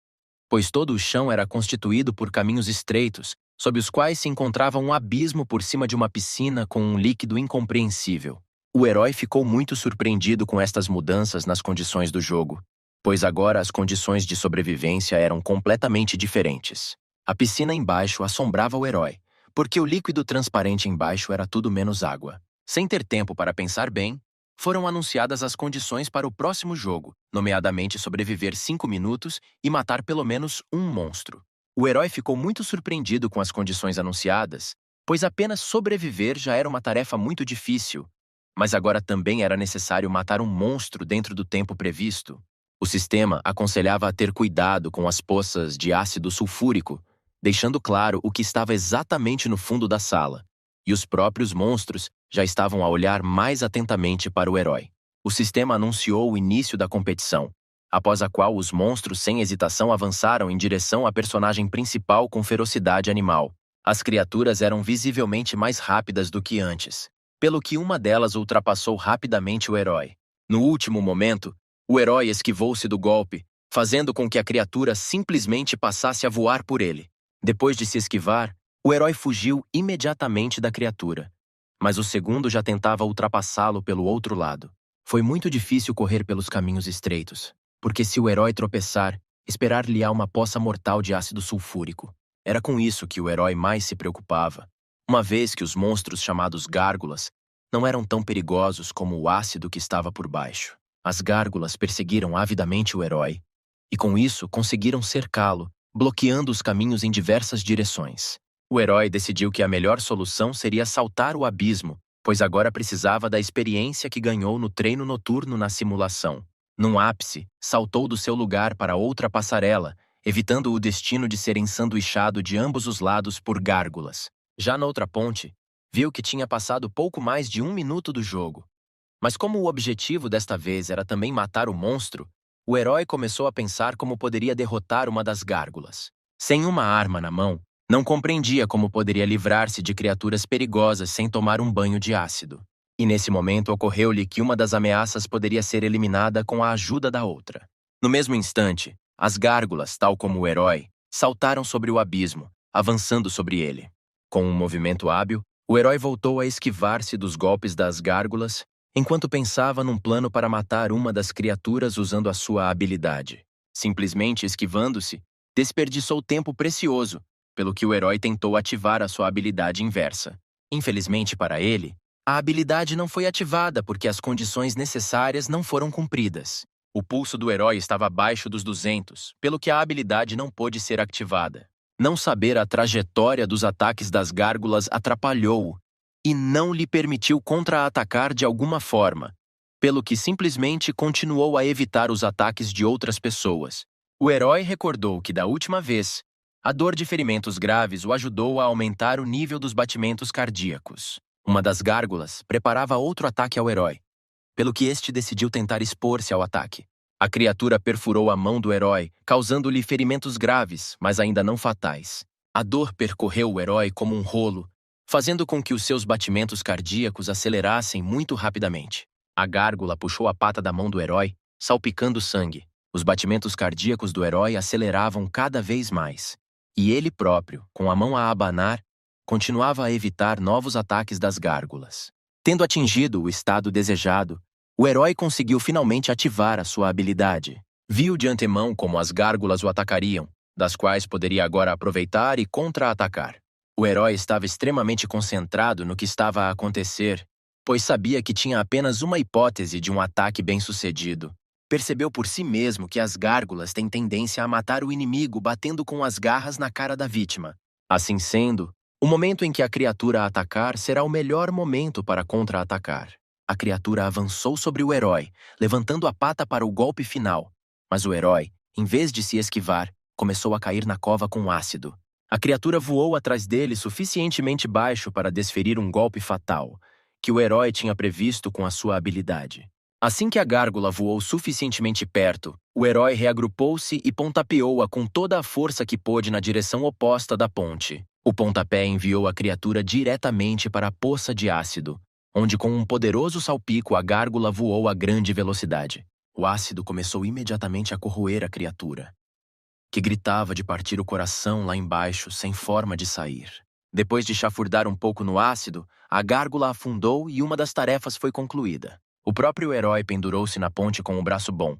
S1: pois todo o chão era constituído por caminhos estreitos, sob os quais se encontrava um abismo por cima de uma piscina com um líquido incompreensível. O herói ficou muito surpreendido com estas mudanças nas condições do jogo, pois agora as condições de sobrevivência eram completamente diferentes. A piscina embaixo assombrava o herói, porque o líquido transparente embaixo era tudo menos água. Sem ter tempo para pensar bem, foram anunciadas as condições para o próximo jogo, nomeadamente sobreviver 5 minutos e matar pelo menos um monstro. O herói ficou muito surpreendido com as condições anunciadas, pois apenas sobreviver já era uma tarefa muito difícil, mas agora também era necessário matar um monstro dentro do tempo previsto. O sistema aconselhava a ter cuidado com as poças de ácido sulfúrico, deixando claro o que estava exatamente no fundo da sala, e os próprios monstros já estavam a olhar mais atentamente para o herói. O sistema anunciou o início da competição, após a qual os monstros sem hesitação avançaram em direção à personagem principal com ferocidade animal. As criaturas eram visivelmente mais rápidas do que antes, pelo que uma delas ultrapassou rapidamente o herói. No último momento, o herói esquivou-se do golpe, fazendo com que a criatura simplesmente passasse a voar por ele. Depois de se esquivar, o herói fugiu imediatamente da criatura, mas o segundo já tentava ultrapassá-lo pelo outro lado. Foi muito difícil correr pelos caminhos estreitos, porque se o herói tropeçar, esperar-lhe-á uma poça mortal de ácido sulfúrico. Era com isso que o herói mais se preocupava, uma vez que os monstros chamados gárgulas não eram tão perigosos como o ácido que estava por baixo. As gárgulas perseguiram avidamente o herói, e com isso conseguiram cercá-lo, bloqueando os caminhos em diversas direções. O herói decidiu que a melhor solução seria saltar o abismo, pois agora precisava da experiência que ganhou no treino noturno na simulação. Num ápice, saltou do seu lugar para outra passarela, evitando o destino de ser ensanduichado de ambos os lados por gárgulas. Já na outra ponte, viu que tinha passado pouco mais de 1 minuto do jogo. Mas como o objetivo desta vez era também matar o monstro, o herói começou a pensar como poderia derrotar uma das gárgulas. Sem uma arma na mão, não compreendia como poderia livrar-se de criaturas perigosas sem tomar um banho de ácido. E nesse momento ocorreu-lhe que uma das ameaças poderia ser eliminada com a ajuda da outra. No mesmo instante, as gárgulas, tal como o herói, saltaram sobre o abismo, avançando sobre ele. Com um movimento hábil, o herói voltou a esquivar-se dos golpes das gárgulas enquanto pensava num plano para matar uma das criaturas usando a sua habilidade. Simplesmente esquivando-se, desperdiçou tempo precioso, pelo que o herói tentou ativar a sua habilidade inversa. Infelizmente para ele, a habilidade não foi ativada porque as condições necessárias não foram cumpridas. O pulso do herói estava abaixo dos 200, pelo que a habilidade não pôde ser ativada. Não saber a trajetória dos ataques das gárgulas atrapalhou-o e não lhe permitiu contra-atacar de alguma forma, pelo que simplesmente continuou a evitar os ataques de outras pessoas. O herói recordou que da última vez, a dor de ferimentos graves o ajudou a aumentar o nível dos batimentos cardíacos. Uma das gárgulas preparava outro ataque ao herói, pelo que este decidiu tentar expor-se ao ataque. A criatura perfurou a mão do herói, causando-lhe ferimentos graves, mas ainda não fatais. A dor percorreu o herói como um rolo, fazendo com que os seus batimentos cardíacos acelerassem muito rapidamente. A gárgula puxou a pata da mão do herói, salpicando sangue. Os batimentos cardíacos do herói aceleravam cada vez mais. E ele próprio, com a mão a abanar, continuava a evitar novos ataques das gárgulas. Tendo atingido o estado desejado, o herói conseguiu finalmente ativar a sua habilidade. Viu de antemão como as gárgulas o atacariam, das quais poderia agora aproveitar e contra-atacar. O herói estava extremamente concentrado no que estava a acontecer, pois sabia que tinha apenas uma hipótese de um ataque bem-sucedido. Percebeu por si mesmo que as gárgulas têm tendência a matar o inimigo batendo com as garras na cara da vítima. Assim sendo, o momento em que a criatura atacar será o melhor momento para contra-atacar. A criatura avançou sobre o herói, levantando a pata para o golpe final, mas o herói, em vez de se esquivar, começou a cair na cova com ácido. A criatura voou atrás dele suficientemente baixo para desferir um golpe fatal, que o herói tinha previsto com a sua habilidade. Assim que a gárgula voou suficientemente perto, o herói reagrupou-se e pontapeou-a com toda a força que pôde na direção oposta da ponte. O pontapé enviou a criatura diretamente para a poça de ácido, onde com um poderoso salpico a gárgula voou a grande velocidade. O ácido começou imediatamente a corroer a criatura, que gritava de partir o coração lá embaixo, sem forma de sair. Depois de chafurdar um pouco no ácido, a gárgula afundou e uma das tarefas foi concluída. O próprio herói pendurou-se na ponte com o braço bom,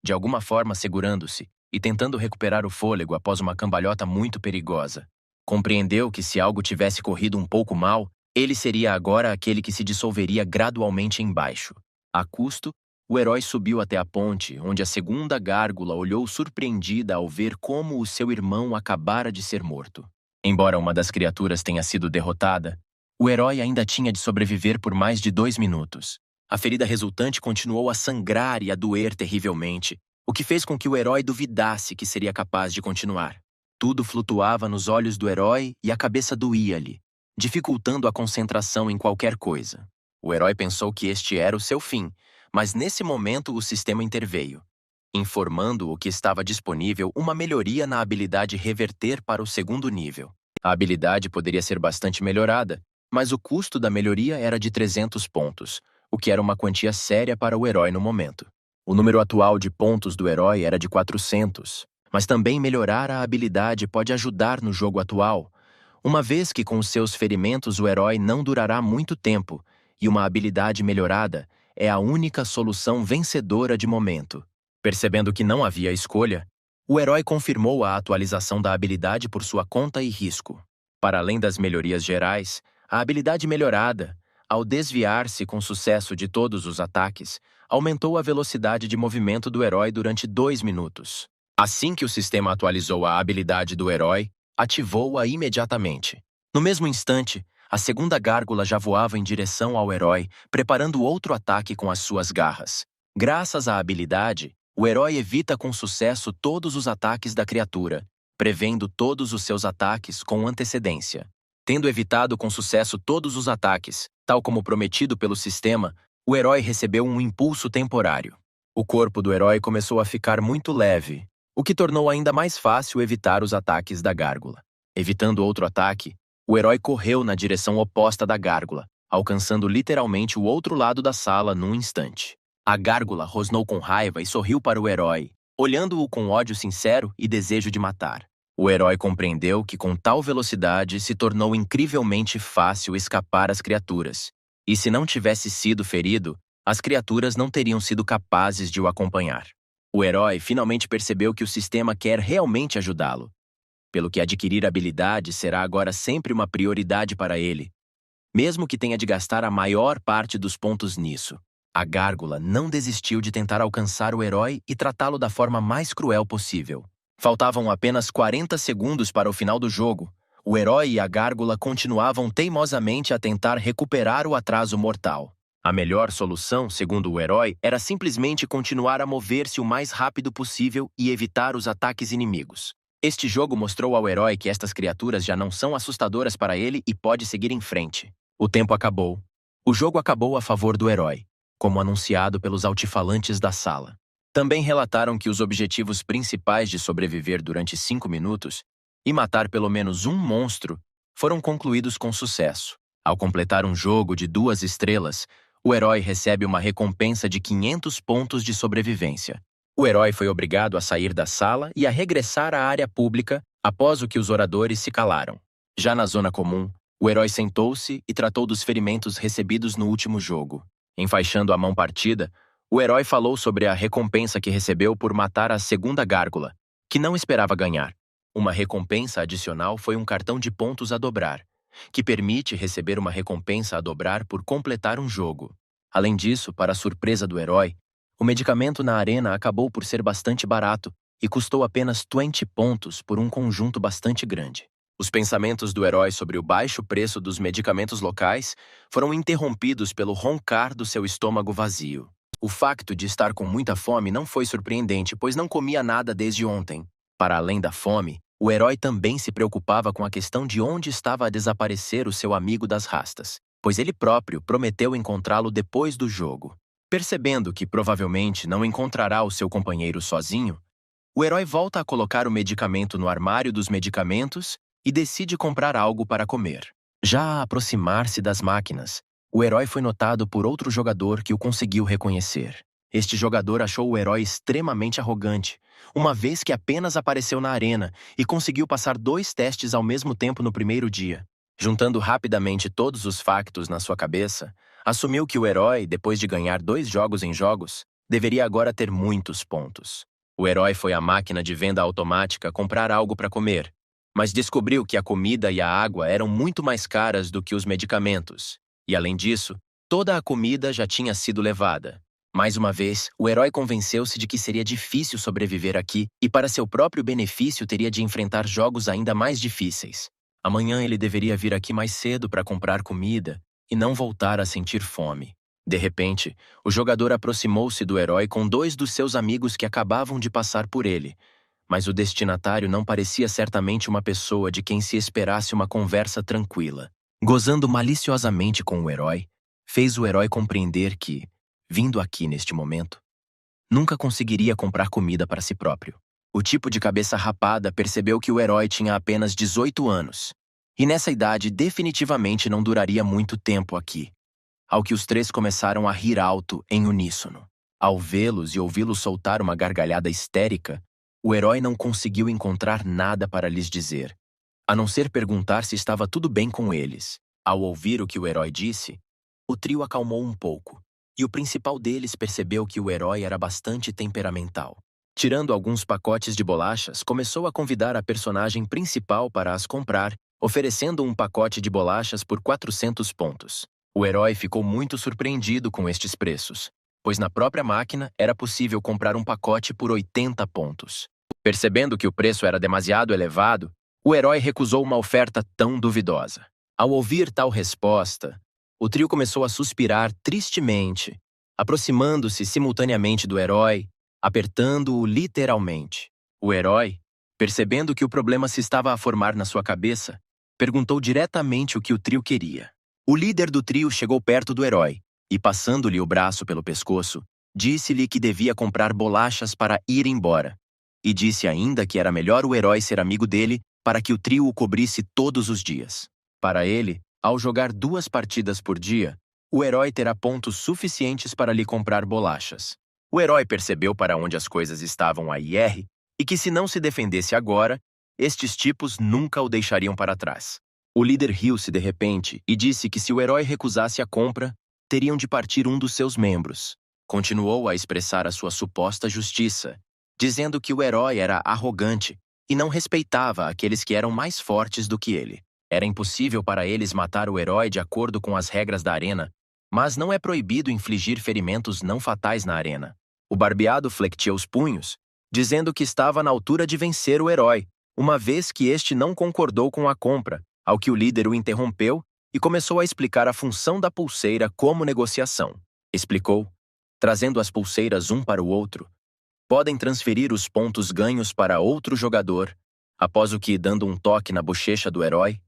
S1: de alguma forma segurando-se e tentando recuperar o fôlego após uma cambalhota muito perigosa. Compreendeu que se algo tivesse corrido um pouco mal, ele seria agora aquele que se dissolveria gradualmente embaixo. A custo, o herói subiu até a ponte, onde a segunda gárgula olhou surpreendida ao ver como o seu irmão acabara de ser morto. Embora uma das criaturas tenha sido derrotada, o herói ainda tinha de sobreviver por mais de 2 minutos. A ferida resultante continuou a sangrar e a doer terrivelmente, o que fez com que o herói duvidasse que seria capaz de continuar. Tudo flutuava nos olhos do herói e a cabeça doía-lhe, dificultando a concentração em qualquer coisa. O herói pensou que este era o seu fim, mas nesse momento o sistema interveio, informando-o que estava disponível uma melhoria na habilidade reverter para o segundo nível. A habilidade poderia ser bastante melhorada, mas o custo da melhoria era de 300 pontos, o que era uma quantia séria para o herói no momento. O número atual de pontos do herói era de 400, mas também melhorar a habilidade pode ajudar no jogo atual, uma vez que com os seus ferimentos o herói não durará muito tempo, e uma habilidade melhorada é a única solução vencedora de momento. Percebendo que não havia escolha, o herói confirmou a atualização da habilidade por sua conta e risco. Para além das melhorias gerais, a habilidade melhorada, ao desviar-se com sucesso de todos os ataques, aumentou a velocidade de movimento do herói durante 2 minutos. Assim que o sistema atualizou a habilidade do herói, ativou-a imediatamente. No mesmo instante, a segunda gárgula já voava em direção ao herói, preparando outro ataque com as suas garras. Graças à habilidade, o herói evita com sucesso todos os ataques da criatura, prevendo todos os seus ataques com antecedência. Tendo evitado com sucesso todos os ataques, tal como prometido pelo sistema, o herói recebeu um impulso temporário. O corpo do herói começou a ficar muito leve, o que tornou ainda mais fácil evitar os ataques da gárgula. Evitando outro ataque, o herói correu na direção oposta da gárgula, alcançando literalmente o outro lado da sala num instante. A gárgula rosnou com raiva e sorriu para o herói, olhando-o com ódio sincero e desejo de matar. O herói compreendeu que com tal velocidade se tornou incrivelmente fácil escapar às criaturas, E se não tivesse sido ferido, as criaturas não teriam sido capazes de o acompanhar. O herói finalmente percebeu que o sistema quer realmente ajudá-lo, pelo que adquirir habilidade será agora sempre uma prioridade para ele, mesmo que tenha de gastar a maior parte dos pontos nisso. A gárgula não desistiu de tentar alcançar o herói e tratá-lo da forma mais cruel possível. Faltavam apenas 40 segundos para o final do jogo. O herói e a gárgula continuavam teimosamente a tentar recuperar o atraso mortal. A melhor solução, segundo o herói, era simplesmente continuar a mover-se o mais rápido possível e evitar os ataques inimigos. Este jogo mostrou ao herói que estas criaturas já não são assustadoras para ele e pode seguir em frente. O tempo acabou. O jogo acabou a favor do herói, como anunciado pelos altifalantes da sala. Também relataram que os objetivos principais de sobreviver durante 5 minutos e matar pelo menos um monstro foram concluídos com sucesso. Ao completar um jogo de 2 estrelas, o herói recebe uma recompensa de 500 pontos de sobrevivência. O herói foi obrigado a sair da sala e a regressar à área pública após o que os oradores se calaram. Já na zona comum, o herói sentou-se e tratou dos ferimentos recebidos no último jogo. Enfaixando a mão partida, o herói falou sobre a recompensa que recebeu por matar a segunda gárgula, que não esperava ganhar. Uma recompensa adicional foi um cartão de pontos a dobrar, que permite receber uma recompensa a dobrar por completar um jogo. Além disso, para a surpresa do herói, o medicamento na arena acabou por ser bastante barato e custou apenas 20 pontos por um conjunto bastante grande. Os pensamentos do herói sobre o baixo preço dos medicamentos locais foram interrompidos pelo roncar do seu estômago vazio. O facto de estar com muita fome não foi surpreendente, pois não comia nada desde ontem. Para além da fome, o herói também se preocupava com a questão de onde estava a desaparecer o seu amigo das rastas, pois ele próprio prometeu encontrá-lo depois do jogo. Percebendo que provavelmente não encontrará o seu companheiro sozinho, o herói volta a colocar o medicamento no armário dos medicamentos e decide comprar algo para comer. Já a aproximar-se das máquinas, o herói foi notado por outro jogador que o conseguiu reconhecer. Este jogador achou o herói extremamente arrogante, uma vez que apenas apareceu na arena e conseguiu passar 2 testes ao mesmo tempo no primeiro dia. Juntando rapidamente todos os factos na sua cabeça, assumiu que o herói, depois de ganhar 2 jogos em jogos, deveria agora ter muitos pontos. O herói foi à máquina de venda automática comprar algo para comer, mas descobriu que a comida e a água eram muito mais caras do que os medicamentos. E além disso, toda a comida já tinha sido levada. Mais uma vez, o herói convenceu-se de que seria difícil sobreviver aqui e para seu próprio benefício teria de enfrentar jogos ainda mais difíceis. Amanhã ele deveria vir aqui mais cedo para comprar comida e não voltar a sentir fome. De repente, o jogador aproximou-se do herói com 2 dos seus amigos que acabavam de passar por ele, mas o destinatário não parecia certamente uma pessoa de quem se esperasse uma conversa tranquila. Gozando maliciosamente com o herói, fez o herói compreender que, vindo aqui neste momento, nunca conseguiria comprar comida para si próprio. O tipo de cabeça rapada percebeu que o herói tinha apenas 18 anos, e nessa idade definitivamente não duraria muito tempo aqui. Ao que os 3 começaram a rir alto em uníssono. Ao vê-los e ouvi-los soltar uma gargalhada histérica, o herói não conseguiu encontrar nada para lhes dizer, a não ser perguntar se estava tudo bem com eles. Ao ouvir o que o herói disse, o trio acalmou um pouco, e o principal deles percebeu que o herói era bastante temperamental. Tirando alguns pacotes de bolachas, começou a convidar a personagem principal para as comprar, oferecendo um pacote de bolachas por 400 pontos. O herói ficou muito surpreendido com estes preços, pois na própria máquina era possível comprar um pacote por 80 pontos. Percebendo que o preço era demasiado elevado, o herói recusou uma oferta tão duvidosa. Ao ouvir tal resposta, o trio começou a suspirar tristemente, aproximando-se simultaneamente do herói, apertando-o literalmente. O herói, percebendo que o problema se estava a formar na sua cabeça, perguntou diretamente o que o trio queria. O líder do trio chegou perto do herói e, passando-lhe o braço pelo pescoço, disse-lhe que devia comprar bolachas para ir embora, e disse ainda que era melhor o herói ser amigo dele para que o trio o cobrisse todos os dias. Para ele, ao jogar 2 partidas por dia, o herói terá pontos suficientes para lhe comprar bolachas. O herói percebeu para onde as coisas estavam a ir e que se não se defendesse agora, estes tipos nunca o deixariam para trás. O líder riu-se de repente e disse que se o herói recusasse a compra, teriam de partir um dos seus membros. Continuou a expressar a sua suposta justiça, dizendo que o herói era arrogante e não respeitava aqueles que eram mais fortes do que ele. Era impossível para eles matar o herói de acordo com as regras da arena, mas não é proibido infligir ferimentos não fatais na arena. O barbeado flexia os punhos, dizendo que estava na altura de vencer o herói, uma vez que este não concordou com a compra, ao que o líder o interrompeu e começou a explicar a função da pulseira como negociação. Explicou, trazendo as pulseiras um para o outro. Podem transferir os pontos ganhos para outro jogador, após o que, dando um toque na bochecha do herói,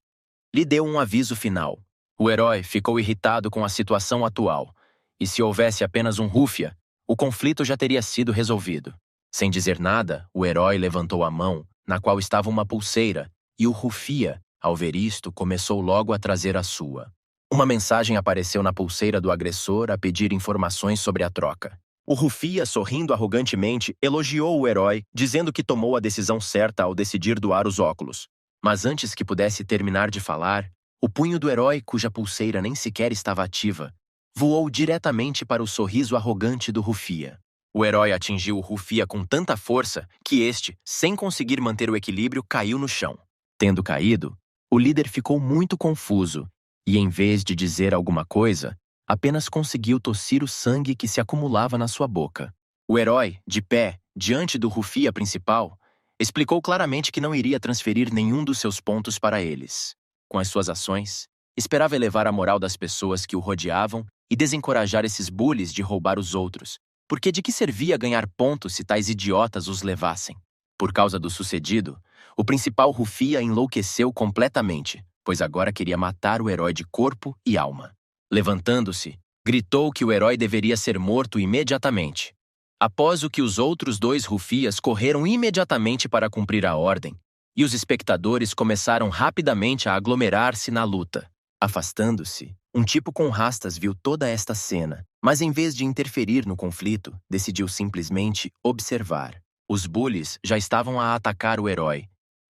S1: lhe deu um aviso final. O herói ficou irritado com a situação atual, e se houvesse apenas um rúfia, o conflito já teria sido resolvido. Sem dizer nada, o herói levantou a mão, na qual estava uma pulseira, e o rufia, ao ver isto, começou logo a trazer a sua. Uma mensagem apareceu na pulseira do agressor a pedir informações sobre a troca. O rufia, sorrindo arrogantemente, elogiou o herói, dizendo que tomou a decisão certa ao decidir doar os óculos. Mas antes que pudesse terminar de falar, o punho do herói, cuja pulseira nem sequer estava ativa, voou diretamente para o sorriso arrogante do rufia. O herói atingiu o rufia com tanta força que este, sem conseguir manter o equilíbrio, caiu no chão. Tendo caído, o líder ficou muito confuso e, em vez de dizer alguma coisa, apenas conseguiu tossir o sangue que se acumulava na sua boca. O herói, de pé, diante do rufia principal, explicou claramente que não iria transferir nenhum dos seus pontos para eles. Com as suas ações, esperava elevar a moral das pessoas que o rodeavam e desencorajar esses bullies de roubar os outros, porque de que servia ganhar pontos se tais idiotas os levassem? Por causa do sucedido, o principal rufia enlouqueceu completamente, pois agora queria matar o herói de corpo e alma. Levantando-se, gritou que o herói deveria ser morto imediatamente. Após o que os outros dois rufias correram imediatamente para cumprir a ordem, e os espectadores começaram rapidamente a aglomerar-se na luta. Afastando-se, um tipo com rastas viu toda esta cena, mas em vez de interferir no conflito, decidiu simplesmente observar. Os bullies já estavam a atacar o herói,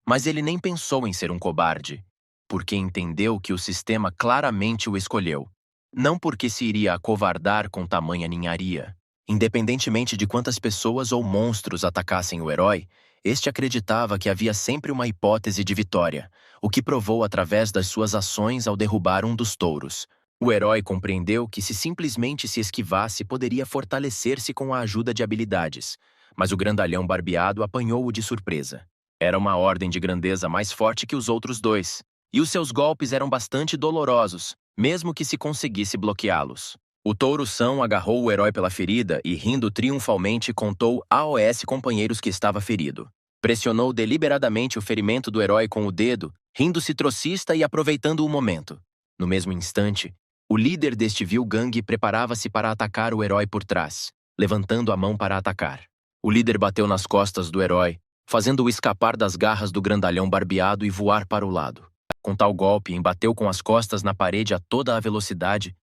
S1: mas ele nem pensou em ser um cobarde, porque entendeu que o sistema claramente o escolheu, não porque se iria acovardar com tamanha ninharia. Independentemente de quantas pessoas ou monstros atacassem o herói, este acreditava que havia sempre uma hipótese de vitória, o que provou através das suas ações ao derrubar um dos touros. O herói compreendeu que se simplesmente se esquivasse poderia fortalecer-se com a ajuda de habilidades, mas o grandalhão barbeado apanhou-o de surpresa. Era uma ordem de grandeza mais forte que os outros dois, e os seus golpes eram bastante dolorosos, mesmo que se conseguisse bloqueá-los. O touro-são agarrou o herói pela ferida e, rindo triunfalmente, contou aos companheiros que estava ferido. Pressionou deliberadamente o ferimento do herói com o dedo, rindo-se trocista e aproveitando o momento. No mesmo instante, o líder deste vil gangue preparava-se para atacar o herói por trás, levantando a mão para atacar. O líder bateu nas costas do herói, fazendo-o escapar das garras do grandalhão barbeado e voar para o lado. Com tal golpe, embateu com as costas na parede a toda a velocidade.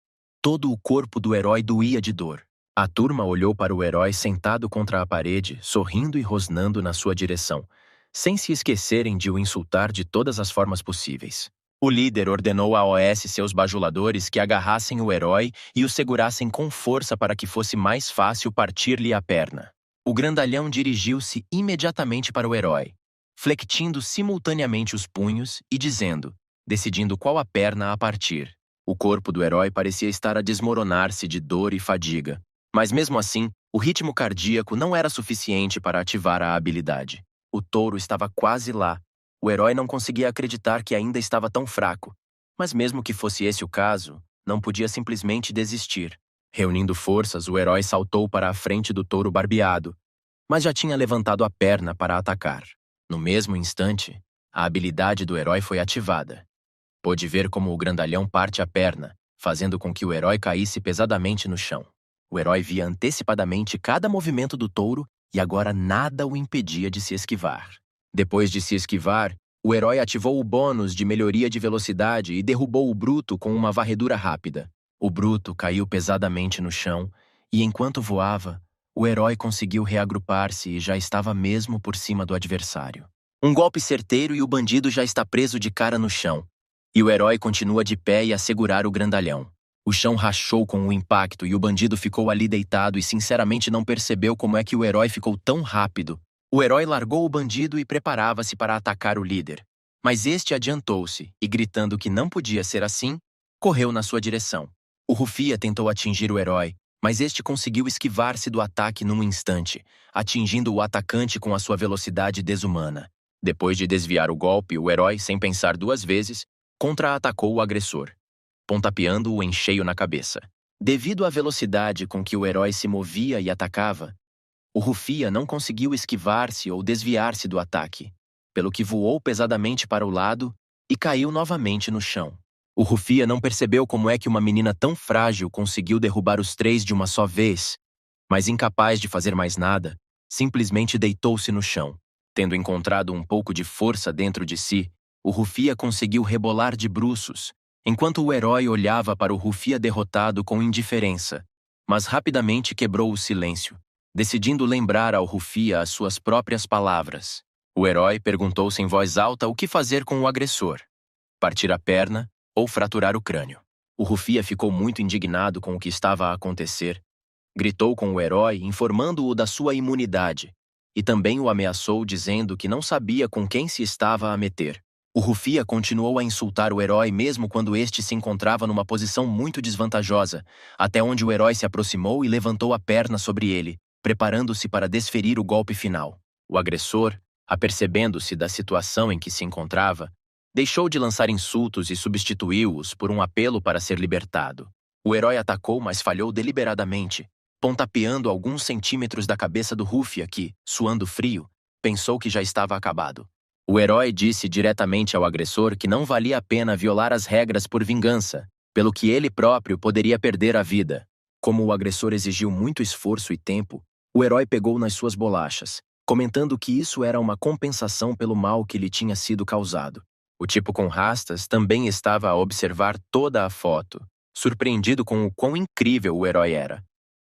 S1: Todo o corpo do herói doía de dor. A turma olhou para o herói sentado contra a parede, sorrindo e rosnando na sua direção, sem se esquecerem de o insultar de todas as formas possíveis. O líder ordenou aos seus bajuladores que agarrassem o herói e o segurassem com força para que fosse mais fácil partir-lhe a perna. O grandalhão dirigiu-se imediatamente para o herói, flexionando simultaneamente os punhos e dizendo, decidindo qual a perna a partir. O corpo do herói parecia estar a desmoronar-se de dor e fadiga, mas mesmo assim, o ritmo cardíaco não era suficiente para ativar a habilidade. O touro estava quase lá. O herói não conseguia acreditar que ainda estava tão fraco, mas mesmo que fosse esse o caso, não podia simplesmente desistir. Reunindo forças, o herói saltou para a frente do touro barbeado, mas já tinha levantado a perna para atacar. No mesmo instante, a habilidade do herói foi ativada. Pôde ver como o grandalhão parte a perna, fazendo com que o herói caísse pesadamente no chão. O herói via antecipadamente cada movimento do touro e agora nada o impedia de se esquivar. Depois de se esquivar, o herói ativou o bônus de melhoria de velocidade e derrubou o bruto com uma varredura rápida. O bruto caiu pesadamente no chão e, enquanto voava, o herói conseguiu reagrupar-se e já estava mesmo por cima do adversário. Um golpe certeiro e o bandido já está preso de cara no chão. E o herói continua de pé e a segurar o grandalhão. O chão rachou com o impacto e o bandido ficou ali deitado e sinceramente não percebeu como é que o herói ficou tão rápido. O herói largou o bandido e preparava-se para atacar o líder. Mas este adiantou-se e, gritando que não podia ser assim, correu na sua direção. O Rufia tentou atingir o herói, mas este conseguiu esquivar-se do ataque num instante, atingindo o atacante com a sua velocidade desumana. Depois de desviar o golpe, o herói, sem pensar duas vezes, contra-atacou o agressor, pontapeando-o em cheio na cabeça. Devido à velocidade com que o herói se movia e atacava, o Rufia não conseguiu esquivar-se ou desviar-se do ataque, pelo que voou pesadamente para o lado e caiu novamente no chão. O Rufia não percebeu como é que uma menina tão frágil conseguiu derrubar os três de uma só vez, mas incapaz de fazer mais nada, simplesmente deitou-se no chão. Tendo encontrado um pouco de força dentro de si, o Rufia conseguiu rebolar de bruços, enquanto o herói olhava para o Rufia derrotado com indiferença, mas rapidamente quebrou o silêncio, decidindo lembrar ao Rufia as suas próprias palavras. O herói perguntou-se em voz alta o que fazer com o agressor: partir a perna ou fraturar o crânio. O Rufia ficou muito indignado com o que estava a acontecer. Gritou com o herói, informando-o da sua imunidade, e também o ameaçou dizendo que não sabia com quem se estava a meter. O Rufia continuou a insultar o herói mesmo quando este se encontrava numa posição muito desvantajosa, até onde o herói se aproximou e levantou a perna sobre ele, preparando-se para desferir o golpe final. O agressor, apercebendo-se da situação em que se encontrava, deixou de lançar insultos e substituiu-os por um apelo para ser libertado. O herói atacou, mas falhou deliberadamente, pontapeando alguns centímetros da cabeça do Rufia que, suando frio, pensou que já estava acabado. O herói disse diretamente ao agressor que não valia a pena violar as regras por vingança, pelo que ele próprio poderia perder a vida. Como o agressor exigiu muito esforço e tempo, o herói pegou nas suas bolachas, comentando que isso era uma compensação pelo mal que lhe tinha sido causado. O tipo com rastas também estava a observar toda a foto, surpreendido com o quão incrível o herói era.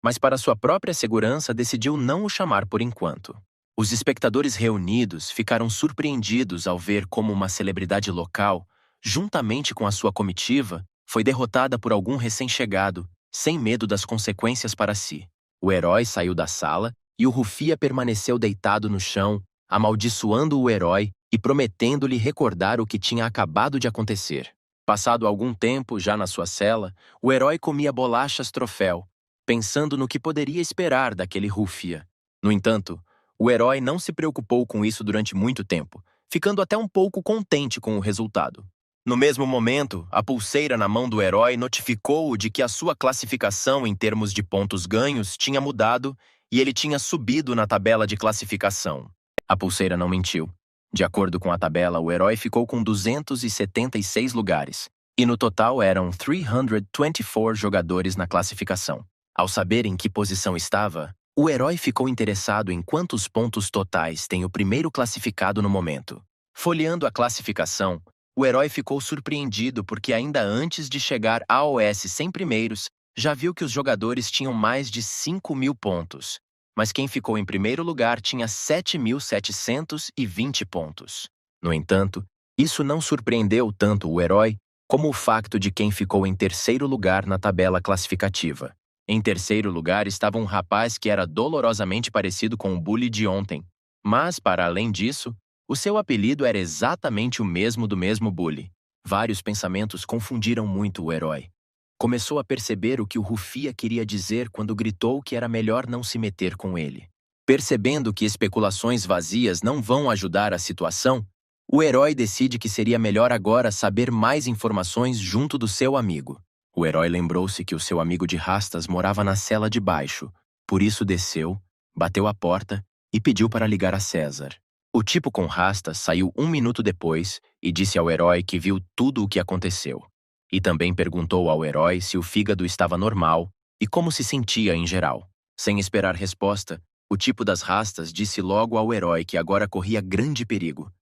S1: Mas para sua própria segurança decidiu não o chamar por enquanto. Os espectadores reunidos ficaram surpreendidos ao ver como uma celebridade local, juntamente com a sua comitiva, foi derrotada por algum recém-chegado, sem medo das consequências para si. O herói saiu da sala e o Rufia permaneceu deitado no chão, amaldiçoando o herói e prometendo-lhe recordar o que tinha acabado de acontecer. Passado algum tempo, já na sua cela, o herói comia bolachas troféu, pensando no que poderia esperar daquele Rufia. No entanto, o herói não se preocupou com isso durante muito tempo, ficando até um pouco contente com o resultado. No mesmo momento, a pulseira na mão do herói notificou-o de que a sua classificação em termos de pontos ganhos tinha mudado e ele tinha subido na tabela de classificação. A pulseira não mentiu. De acordo com a tabela, o herói ficou com 276 lugares, e no total eram 324 jogadores na classificação. Ao saber em que posição estava, o herói ficou interessado em quantos pontos totais tem o primeiro classificado no momento. Folheando a classificação, o herói ficou surpreendido porque ainda antes de chegar aos 100 primeiros, já viu que os jogadores tinham mais de 5.000 pontos. Mas quem ficou em primeiro lugar tinha 7.720 pontos. No entanto, isso não surpreendeu tanto o herói como o facto de quem ficou em terceiro lugar na tabela classificativa. Em terceiro lugar estava um rapaz que era dolorosamente parecido com o bully de ontem, mas, para além disso, o seu apelido era exatamente o mesmo do mesmo bully. Vários pensamentos confundiram muito o herói. Começou a perceber o que o Rufia queria dizer quando gritou que era melhor não se meter com ele. Percebendo que especulações vazias não vão ajudar a situação, o herói decide que seria melhor agora saber mais informações junto do seu amigo. O herói lembrou-se que o seu amigo de rastas morava na cela de baixo, por isso desceu, bateu a porta e pediu para ligar a César. O tipo com rastas saiu 1 minuto depois e disse ao herói que viu tudo o que aconteceu. E também perguntou ao herói se o fígado estava normal e como se sentia em geral. Sem esperar resposta, o tipo das rastas disse logo ao herói que agora corria grande perigo,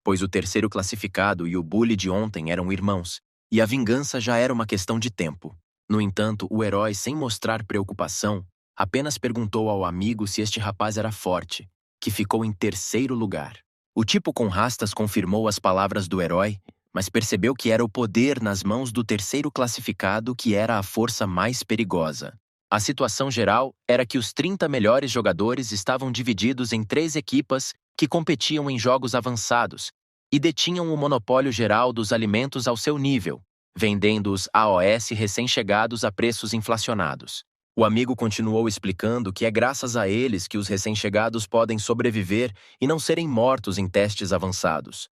S1: pois o terceiro classificado e o bully de ontem eram irmãos, e a vingança já era uma questão de tempo. No entanto, o herói, sem mostrar preocupação, apenas perguntou ao amigo se este rapaz era forte, que ficou em terceiro lugar. O tipo com rastas confirmou as palavras do herói, mas percebeu que era o poder nas mãos do terceiro classificado que era a força mais perigosa. A situação geral era que os 30 melhores jogadores estavam divididos em 3 equipas que competiam em jogos avançados e detinham o monopólio geral dos alimentos ao seu nível, vendendo os AOS recém-chegados a preços inflacionados. O amigo continuou explicando que é graças a eles que os recém-chegados podem sobreviver e não serem mortos em testes avançados,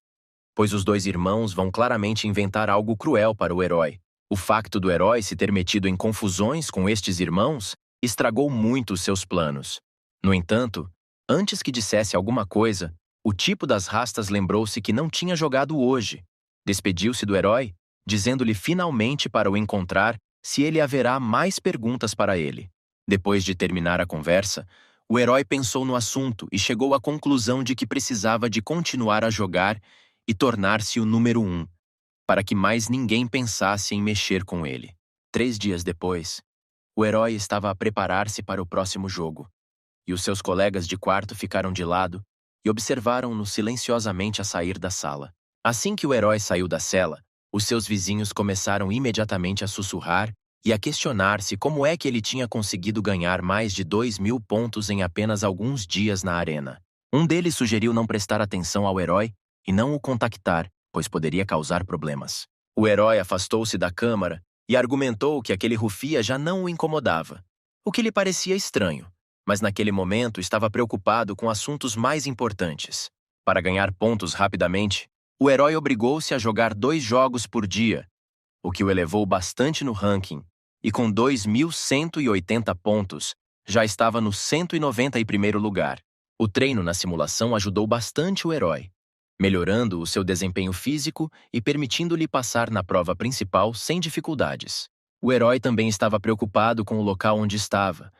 S1: pois os 2 irmãos vão claramente inventar algo cruel para o herói. O facto do herói se ter metido em confusões com estes irmãos estragou muito os seus planos. No entanto, antes que dissesse alguma coisa, o tipo das rastas lembrou-se que não tinha jogado hoje. Despediu-se do herói, dizendo-lhe finalmente para o encontrar se ele haverá mais perguntas para ele. Depois de terminar a conversa, o herói pensou no assunto e chegou à conclusão de que precisava de continuar a jogar e tornar-se o número 1, para que mais ninguém pensasse em mexer com ele. 3 dias depois, o herói estava a preparar-se para o próximo jogo, e os seus colegas de quarto ficaram de lado e observaram-no silenciosamente a sair da sala. Assim que o herói saiu da cela, os seus vizinhos começaram imediatamente a sussurrar e a questionar-se como é que ele tinha conseguido ganhar mais de 2.000 pontos em apenas alguns dias na arena. Um deles sugeriu não prestar atenção ao herói e não o contactar, pois poderia causar problemas. O herói afastou-se da câmara e argumentou que aquele rufia já não o incomodava, o que lhe parecia estranho, mas naquele momento estava preocupado com assuntos mais importantes. Para ganhar pontos rapidamente, o herói obrigou-se a jogar 2 jogos por dia, o que o elevou bastante no ranking, e com 2.180 pontos, já estava no 191º lugar. O treino na simulação ajudou bastante o herói, melhorando o seu desempenho físico e permitindo-lhe passar na prova principal sem dificuldades. O herói também estava preocupado com o local onde estava,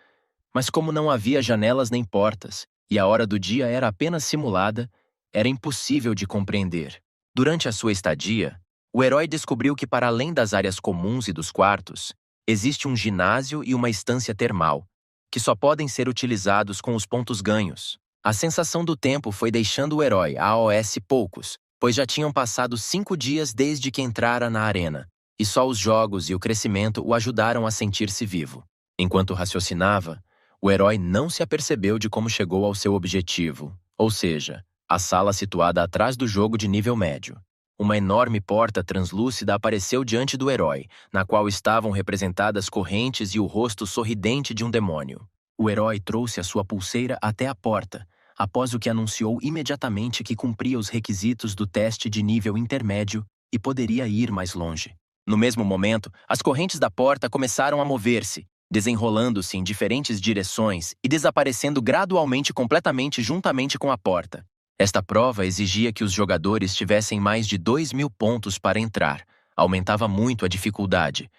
S1: mas como não havia janelas nem portas, e a hora do dia era apenas simulada, era impossível de compreender. Durante a sua estadia, o herói descobriu que para além das áreas comuns e dos quartos, existe um ginásio e uma estância termal, que só podem ser utilizados com os pontos ganhos. A sensação do tempo foi deixando o herói AOS poucos, pois já tinham passado 5 dias desde que entrara na arena, e só os jogos e o crescimento o ajudaram a sentir-se vivo. Enquanto raciocinava, o herói não se apercebeu de como chegou ao seu objetivo, ou seja, a sala situada atrás do jogo de nível médio. Uma enorme porta translúcida apareceu diante do herói, na qual estavam representadas correntes e o rosto sorridente de um demônio. O herói trouxe a sua pulseira até a porta, após o que anunciou imediatamente que cumpria os requisitos do teste de nível intermédio e poderia ir mais longe. No mesmo momento, as correntes da porta começaram a mover-se, desenrolando-se em diferentes direções e desaparecendo gradualmente completamente juntamente com a porta. Esta prova exigia que os jogadores tivessem mais de 2.000 pontos para entrar, aumentava muito a dificuldade,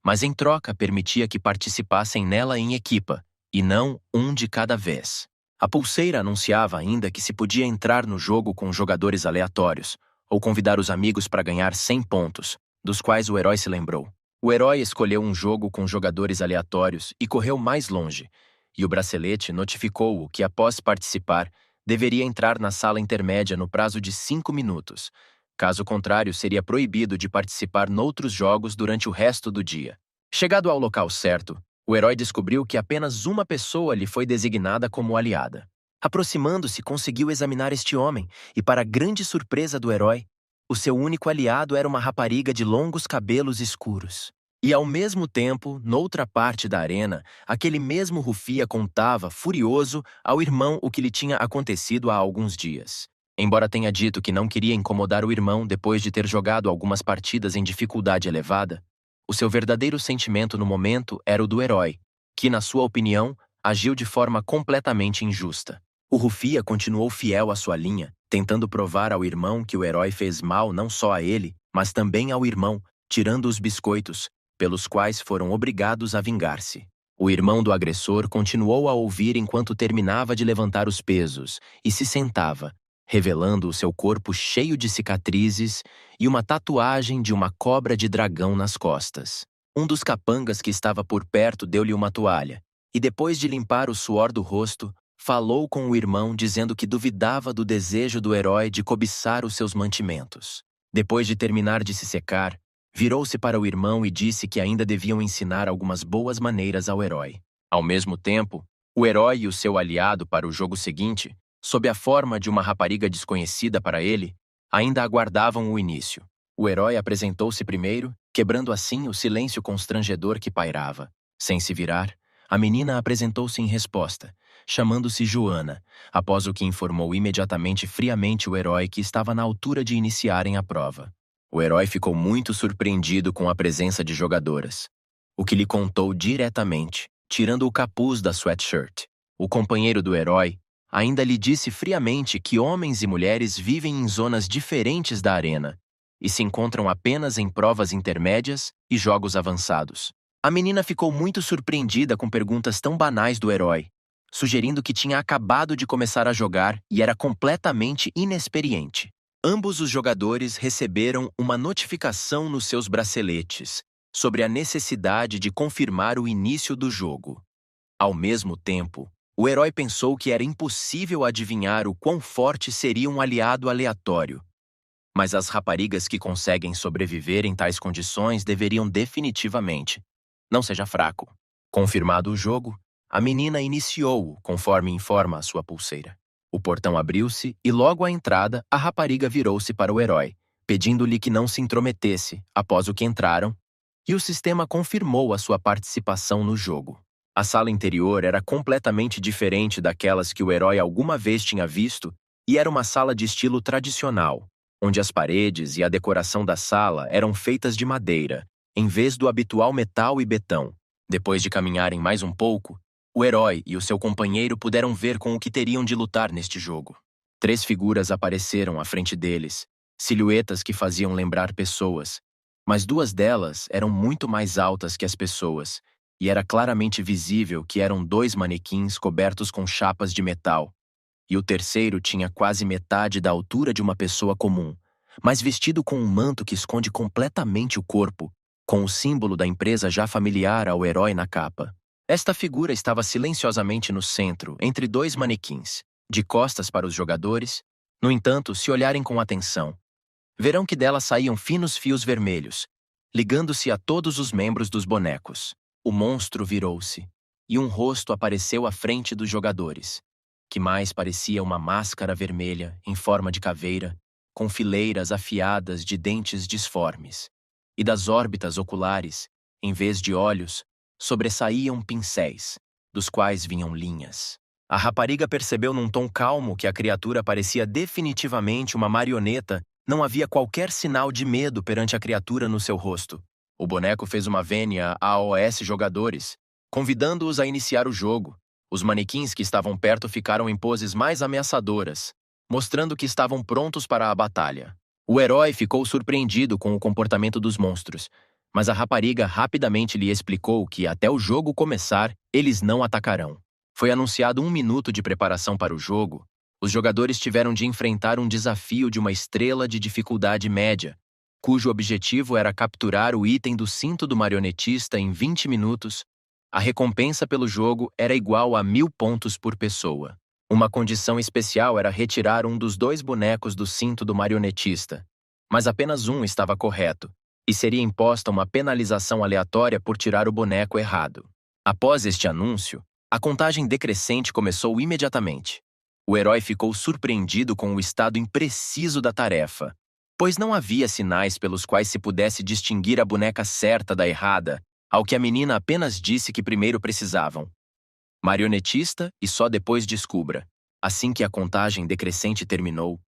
S1: mas em troca permitia que participassem nela em equipa, e não um de cada vez. A pulseira anunciava ainda que se podia entrar no jogo com jogadores aleatórios, ou convidar os amigos para ganhar 100 pontos, dos quais o herói se lembrou. O herói escolheu um jogo com jogadores aleatórios e correu mais longe, e o bracelete notificou-o que, após participar, deveria entrar na sala intermédia no prazo de 5 minutos. Caso contrário, seria proibido de participar noutros jogos durante o resto do dia. Chegado ao local certo, o herói descobriu que apenas uma pessoa lhe foi designada como aliada. Aproximando-se, conseguiu examinar este homem, e para grande surpresa do herói, o seu único aliado era uma rapariga de longos cabelos escuros. E ao mesmo tempo, noutra parte da arena, aquele mesmo rufia contava, furioso, ao irmão o que lhe tinha acontecido há alguns dias. Embora tenha dito que não queria incomodar o irmão depois de ter jogado algumas partidas em dificuldade elevada, o seu verdadeiro sentimento no momento era o do herói, que, na sua opinião, agiu de forma completamente injusta. O rufia continuou fiel à sua linha, tentando provar ao irmão que o herói fez mal não só a ele, mas também ao irmão, tirando os biscoitos, pelos quais foram obrigados a vingar-se. O irmão do agressor continuou a ouvir enquanto terminava de levantar os pesos e se sentava, revelando o seu corpo cheio de cicatrizes e uma tatuagem de uma cobra de dragão nas costas. Um dos capangas que estava por perto deu-lhe uma toalha, e depois de limpar o suor do rosto, falou com o irmão dizendo que duvidava do desejo do herói de cobiçar os seus mantimentos. Depois de terminar de se secar, virou-se para o irmão e disse que ainda deviam ensinar algumas boas maneiras ao herói. Ao mesmo tempo, o herói e o seu aliado para o jogo seguinte, sob a forma de uma rapariga desconhecida para ele, ainda aguardavam o início. O herói apresentou-se primeiro, quebrando assim o silêncio constrangedor que pairava. Sem se virar, a menina apresentou-se em resposta, chamando-se Joana, após o que informou imediatamente friamente o herói que estava na altura de iniciarem a prova. O herói ficou muito surpreendido com a presença de jogadoras, o que lhe contou diretamente, tirando o capuz da sweatshirt. O companheiro do herói ainda lhe disse friamente que homens e mulheres vivem em zonas diferentes da arena e se encontram apenas em provas intermédias e jogos avançados. A menina ficou muito surpreendida com perguntas tão banais do herói, sugerindo que tinha acabado de começar a jogar e era completamente inexperiente. Ambos os jogadores receberam uma notificação nos seus braceletes sobre a necessidade de confirmar o início do jogo. Ao mesmo tempo, o herói pensou que era impossível adivinhar o quão forte seria um aliado aleatório. Mas as raparigas que conseguem sobreviver em tais condições deveriam definitivamente. Não seja fraco. Confirmado o jogo, a menina iniciou-o conforme informa a sua pulseira. O portão abriu-se e logo à entrada a rapariga virou-se para o herói, pedindo-lhe que não se intrometesse após o que entraram, e o sistema confirmou a sua participação no jogo. A sala interior era completamente diferente daquelas que o herói alguma vez tinha visto e era uma sala de estilo tradicional, onde as paredes e a decoração da sala eram feitas de madeira, em vez do habitual metal e betão. Depois de caminharem mais um pouco, o herói e o seu companheiro puderam ver com o que teriam de lutar neste jogo. 3 figuras apareceram à frente deles, silhuetas que faziam lembrar pessoas, mas 2 delas eram muito mais altas que as pessoas, e era claramente visível que eram 2 manequins cobertos com chapas de metal, e o terceiro tinha quase metade da altura de uma pessoa comum, mas vestido com um manto que esconde completamente o corpo, com o símbolo da empresa já familiar ao herói na capa. Esta figura estava silenciosamente no centro, entre 2 manequins, de costas para os jogadores. No entanto, se olharem com atenção, verão que dela saíam finos fios vermelhos, ligando-se a todos os membros dos bonecos. O monstro virou-se, e um rosto apareceu à frente dos jogadores, que mais parecia uma máscara vermelha em forma de caveira, com fileiras afiadas de dentes disformes, e das órbitas oculares, em vez de olhos, sobressaíam pincéis, dos quais vinham linhas. A rapariga percebeu num tom calmo que a criatura parecia definitivamente uma marioneta. Não havia qualquer sinal de medo perante a criatura no seu rosto. O boneco fez uma vênia aos jogadores, convidando-os a iniciar o jogo. Os manequins que estavam perto ficaram em poses mais ameaçadoras, mostrando que estavam prontos para a batalha. O herói ficou surpreendido com o comportamento dos monstros, mas a rapariga rapidamente lhe explicou que, até o jogo começar, eles não atacarão. Foi anunciado 1 minuto de preparação para o jogo. Os jogadores tiveram de enfrentar um desafio de uma estrela de dificuldade média, cujo objetivo era capturar o item do cinto do marionetista em 20 minutos. A recompensa pelo jogo era igual a 1000 pontos por pessoa. Uma condição especial era retirar um dos 2 bonecos do cinto do marionetista, mas apenas um estava correto, e seria imposta uma penalização aleatória por tirar o boneco errado. Após este anúncio, a contagem decrescente começou imediatamente. O herói ficou surpreendido com o estado impreciso da tarefa, pois não havia sinais pelos quais se pudesse distinguir a boneca certa da errada, ao que a menina apenas disse que primeiro precisavam. Marionetista e só depois descubra. Assim que a contagem decrescente terminou,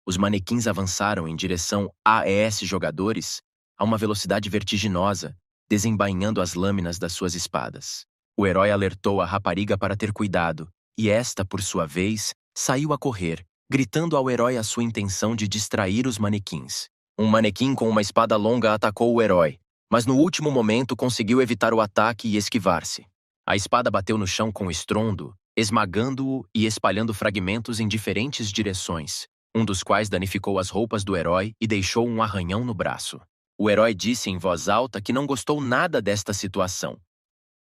S1: os manequins avançaram em direção aos jogadores a uma velocidade vertiginosa, desembainhando as lâminas das suas espadas. O herói alertou a rapariga para ter cuidado, e esta, por sua vez, saiu a correr, gritando ao herói a sua intenção de distrair os manequins. Um manequim com uma espada longa atacou o herói, mas no último momento conseguiu evitar o ataque e esquivar-se. A espada bateu no chão com estrondo, esmagando-o e espalhando fragmentos em diferentes direções, um dos quais danificou as roupas do herói e deixou um arranhão no braço. O herói disse em voz alta que não gostou nada desta situação,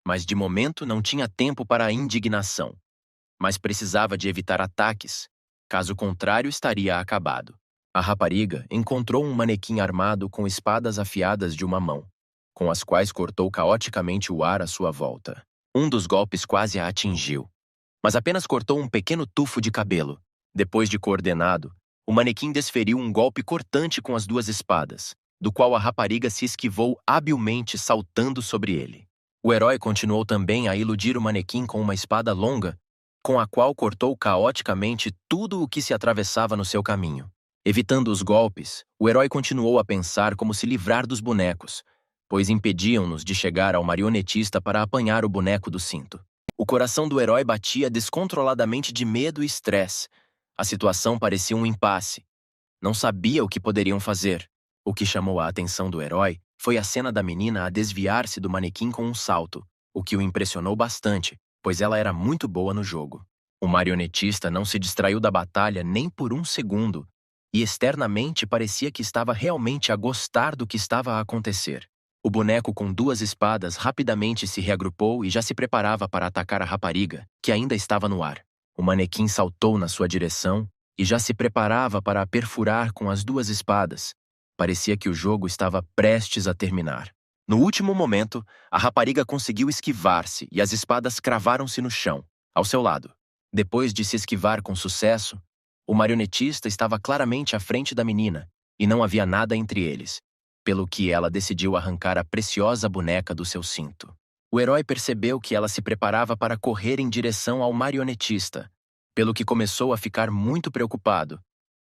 S1: mas de momento não tinha tempo para a indignação, mas precisava de evitar ataques, caso contrário estaria acabado. A rapariga encontrou um manequim armado com espadas afiadas de uma mão, com as quais cortou caoticamente o ar à sua volta. Um dos golpes quase a atingiu, mas apenas cortou um pequeno tufo de cabelo. Depois de coordenado, o manequim desferiu um golpe cortante com as duas espadas, do qual a rapariga se esquivou habilmente saltando sobre ele. O herói continuou também a iludir o manequim com uma espada longa, com a qual cortou caoticamente tudo o que se atravessava no seu caminho. Evitando os golpes, o herói continuou a pensar como se livrar dos bonecos, pois impediam-nos de chegar ao marionetista para apanhar o boneco do cinto. O coração do herói batia descontroladamente de medo e estresse. A situação parecia um impasse. Não sabia o que poderiam fazer. O que chamou a atenção do herói foi a cena da menina a desviar-se do manequim com um salto, o que o impressionou bastante, pois ela era muito boa no jogo. O marionetista não se distraiu da batalha nem por um segundo, e externamente parecia que estava realmente a gostar do que estava a acontecer. O boneco com duas espadas rapidamente se reagrupou e já se preparava para atacar a rapariga, que ainda estava no ar. O manequim saltou na sua direção e já se preparava para a perfurar com as duas espadas. Parecia que o jogo estava prestes a terminar. No último momento, a rapariga conseguiu esquivar-se e as espadas cravaram-se no chão, ao seu lado. Depois de se esquivar com sucesso, o marionetista estava claramente à frente da menina, e não havia nada entre eles, pelo que ela decidiu arrancar a preciosa boneca do seu cinto. O herói percebeu que ela se preparava para correr em direção ao marionetista, pelo que começou a ficar muito preocupado,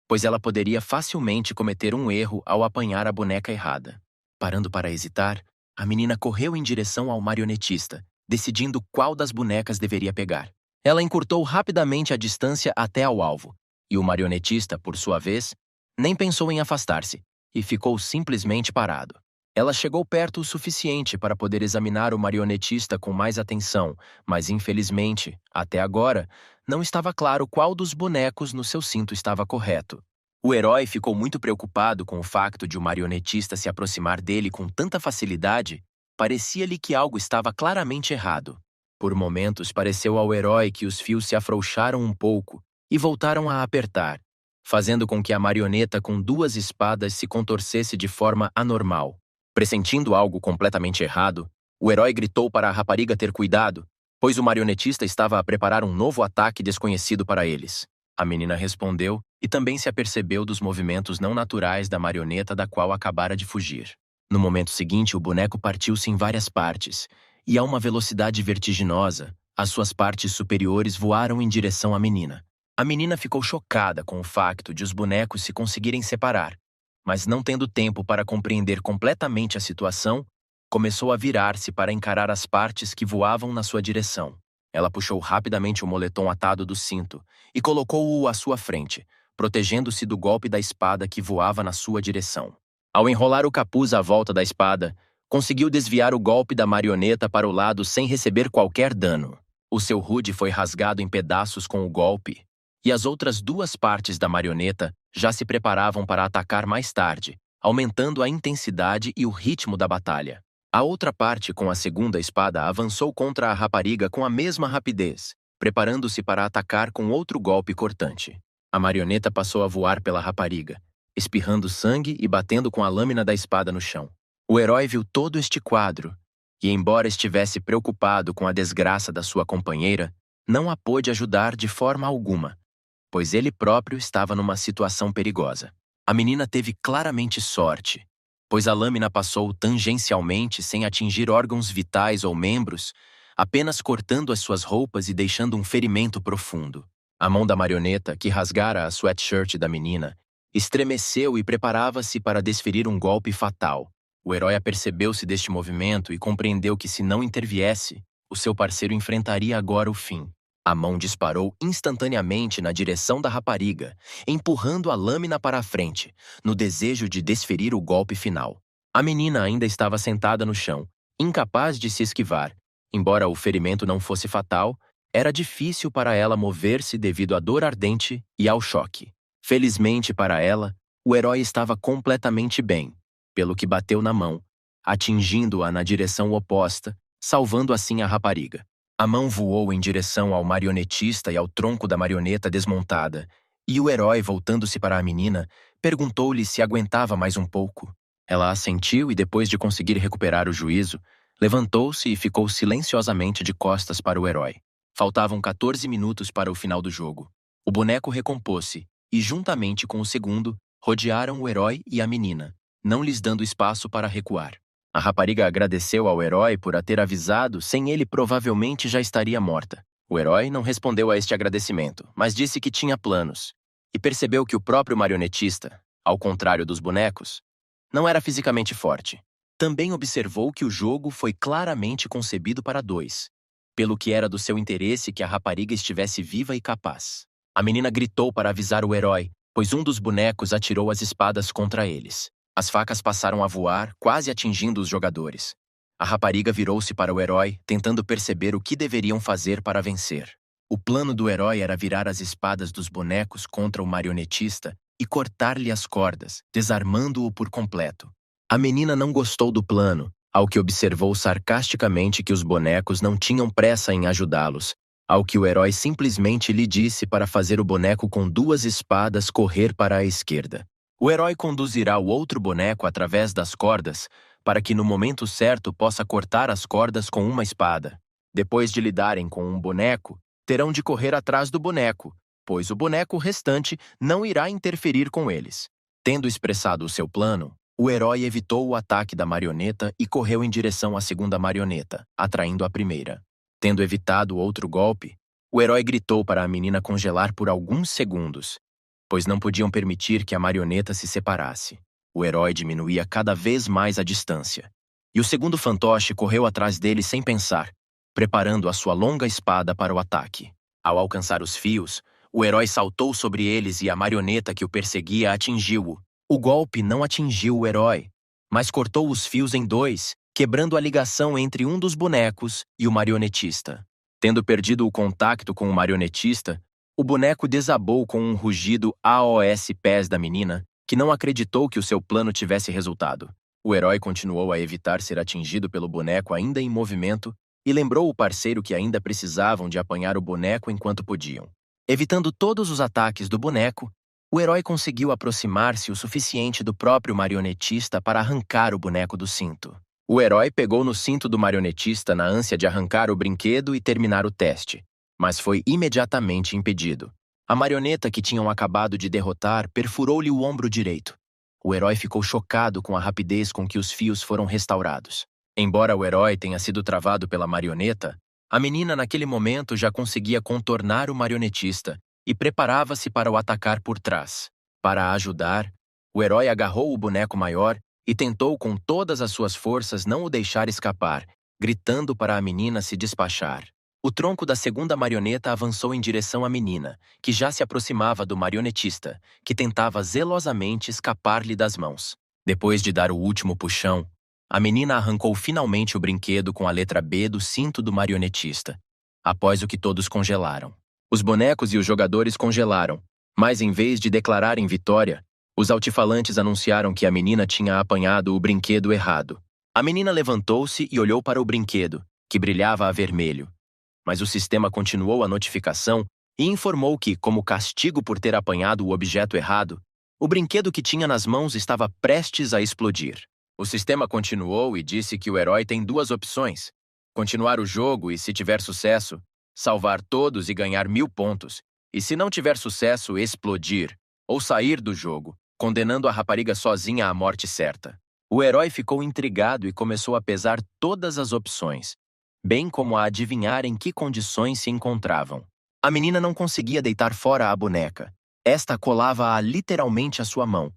S1: pois ela poderia facilmente cometer um erro ao apanhar a boneca errada. Parando para hesitar, a menina correu em direção ao marionetista, decidindo qual das bonecas deveria pegar. Ela encurtou rapidamente a distância até ao alvo, e o marionetista, por sua vez, nem pensou em afastar-se, e ficou simplesmente parado. Ela chegou perto o suficiente para poder examinar o marionetista com mais atenção, mas infelizmente, até agora, não estava claro qual dos bonecos no seu cinto estava correto. O herói ficou muito preocupado com o facto de o marionetista se aproximar dele com tanta facilidade. Parecia-lhe que algo estava claramente errado. Por momentos pareceu ao herói que os fios se afrouxaram um pouco e voltaram a apertar, fazendo com que a marioneta com duas espadas se contorcesse de forma anormal. Pressentindo algo completamente errado, o herói gritou para a rapariga ter cuidado, pois o marionetista estava a preparar um novo ataque desconhecido para eles. A menina respondeu e também se apercebeu dos movimentos não naturais da marioneta da qual acabara de fugir. No momento seguinte, o boneco partiu-se em várias partes, e a uma velocidade vertiginosa, as suas partes superiores voaram em direção à menina. A menina ficou chocada com o facto de os bonecos se conseguirem separar, mas não tendo tempo para compreender completamente a situação, começou a virar-se para encarar as partes que voavam na sua direção. Ela puxou rapidamente o moletom atado do cinto e colocou-o à sua frente, protegendo-se do golpe da espada que voava na sua direção. Ao enrolar o capuz à volta da espada, conseguiu desviar o golpe da marioneta para o lado sem receber qualquer dano. O seu hood foi rasgado em pedaços com o golpe, e as outras duas partes da marioneta já se preparavam para atacar mais tarde, aumentando a intensidade e o ritmo da batalha. A outra parte, com a segunda espada, avançou contra a rapariga com a mesma rapidez, preparando-se para atacar com outro golpe cortante. A marioneta passou a voar pela rapariga, espirrando sangue e batendo com a lâmina da espada no chão. O herói viu todo este quadro, e embora estivesse preocupado com a desgraça da sua companheira, não a pôde ajudar de forma alguma, pois ele próprio estava numa situação perigosa. A menina teve claramente sorte, pois a lâmina passou tangencialmente sem atingir órgãos vitais ou membros, apenas cortando as suas roupas e deixando um ferimento profundo. A mão da marioneta, que rasgara a sweatshirt da menina, estremeceu e preparava-se para desferir um golpe fatal. O herói apercebeu-se deste movimento e compreendeu que, se não interviesse, o seu parceiro enfrentaria agora o fim. A mão disparou instantaneamente na direção da rapariga, empurrando a lâmina para a frente, no desejo de desferir o golpe final. A menina ainda estava sentada no chão, incapaz de se esquivar. Embora o ferimento não fosse fatal, era difícil para ela mover-se devido à dor ardente e ao choque. Felizmente para ela, o herói estava completamente bem, pelo que bateu na mão, atingindo-a na direção oposta, salvando assim a rapariga. A mão voou em direção ao marionetista e ao tronco da marioneta desmontada, E o herói, voltando-se para a menina, perguntou-lhe se aguentava mais um pouco. Ela assentiu e, depois de conseguir recuperar o juízo, levantou-se e ficou silenciosamente de costas para o herói. Faltavam 14 minutos para o final do jogo. O boneco recompôs-se e, juntamente com o segundo, rodearam o herói e a menina, não lhes dando espaço para recuar. A rapariga agradeceu ao herói por a ter avisado, sem ele provavelmente já estaria morta. O herói não respondeu a este agradecimento, mas disse que tinha planos, e percebeu que o próprio marionetista, ao contrário dos bonecos, não era fisicamente forte. Também observou que o jogo foi claramente concebido para dois, pelo que era do seu interesse que a rapariga estivesse viva e capaz. A menina gritou para avisar o herói, pois um dos bonecos atirou as espadas contra eles. As facas passaram a voar, quase atingindo os jogadores. A rapariga virou-se para o herói, tentando perceber o que deveriam fazer para vencer. O plano do herói era virar as espadas dos bonecos contra o marionetista e cortar-lhe as cordas, desarmando-o por completo. A menina não gostou do plano, ao que observou sarcasticamente que os bonecos não tinham pressa em ajudá-los, ao que o herói simplesmente lhe disse para fazer o boneco com duas espadas correr para a esquerda. O herói conduzirá o outro boneco através das cordas, para que no momento certo possa cortar as cordas com uma espada. Depois de lidarem com um boneco, terão de correr atrás do boneco, pois o boneco restante não irá interferir com eles. Tendo expressado o seu plano, o herói evitou o ataque da marioneta e correu em direção à segunda marioneta, atraindo a primeira. Tendo evitado outro golpe, o herói gritou para a menina congelar por alguns segundos, pois não podiam permitir que a marioneta se separasse. O herói diminuía cada vez mais a distância, e o segundo fantoche correu atrás dele sem pensar, preparando a sua longa espada para o ataque. Ao alcançar os fios, o herói saltou sobre eles e a marioneta que o perseguia atingiu-o. O golpe não atingiu o herói, mas cortou os fios em dois, quebrando a ligação entre um dos bonecos e o marionetista. Tendo perdido o contato com o marionetista, o boneco desabou com um rugido aos pés da menina, que não acreditou que o seu plano tivesse resultado. O herói continuou a evitar ser atingido pelo boneco ainda em movimento e lembrou o parceiro que ainda precisavam de apanhar o boneco enquanto podiam. Evitando todos os ataques do boneco, o herói conseguiu aproximar-se o suficiente do próprio marionetista para arrancar o boneco do cinto. O herói pegou no cinto do marionetista na ânsia de arrancar o brinquedo e terminar o teste, mas foi imediatamente impedido. A marioneta que tinham acabado de derrotar perfurou-lhe o ombro direito. O herói ficou chocado com a rapidez com que os fios foram restaurados. Embora o herói tenha sido travado pela marioneta, a menina naquele momento já conseguia contornar o marionetista e preparava-se para o atacar por trás. Para a ajudar, o herói agarrou o boneco maior e tentou com todas as suas forças não o deixar escapar, gritando para a menina se despachar. O tronco da segunda marioneta avançou em direção à menina, que já se aproximava do marionetista, que tentava zelosamente escapar-lhe das mãos. Depois de dar o último puxão, a menina arrancou finalmente o brinquedo com a letra B do cinto do marionetista, após o que todos congelaram. Os bonecos e os jogadores congelaram, mas em vez de declararem vitória, os altifalantes anunciaram que a menina tinha apanhado o brinquedo errado. A menina levantou-se e olhou para o brinquedo, que brilhava a vermelho. Mas o sistema continuou a notificação e informou que, como castigo por ter apanhado o objeto errado, o brinquedo que tinha nas mãos estava prestes a explodir. O sistema continuou e disse que o herói tem duas opções: continuar o jogo e, se tiver sucesso, salvar todos e ganhar 1000 pontos, e se não tiver sucesso, explodir, ou sair do jogo, condenando a rapariga sozinha à morte certa. O herói ficou intrigado e começou a pesar todas as opções, bem como a adivinhar em que condições se encontravam. A menina não conseguia deitar fora a boneca. Esta colava-a literalmente à sua mão.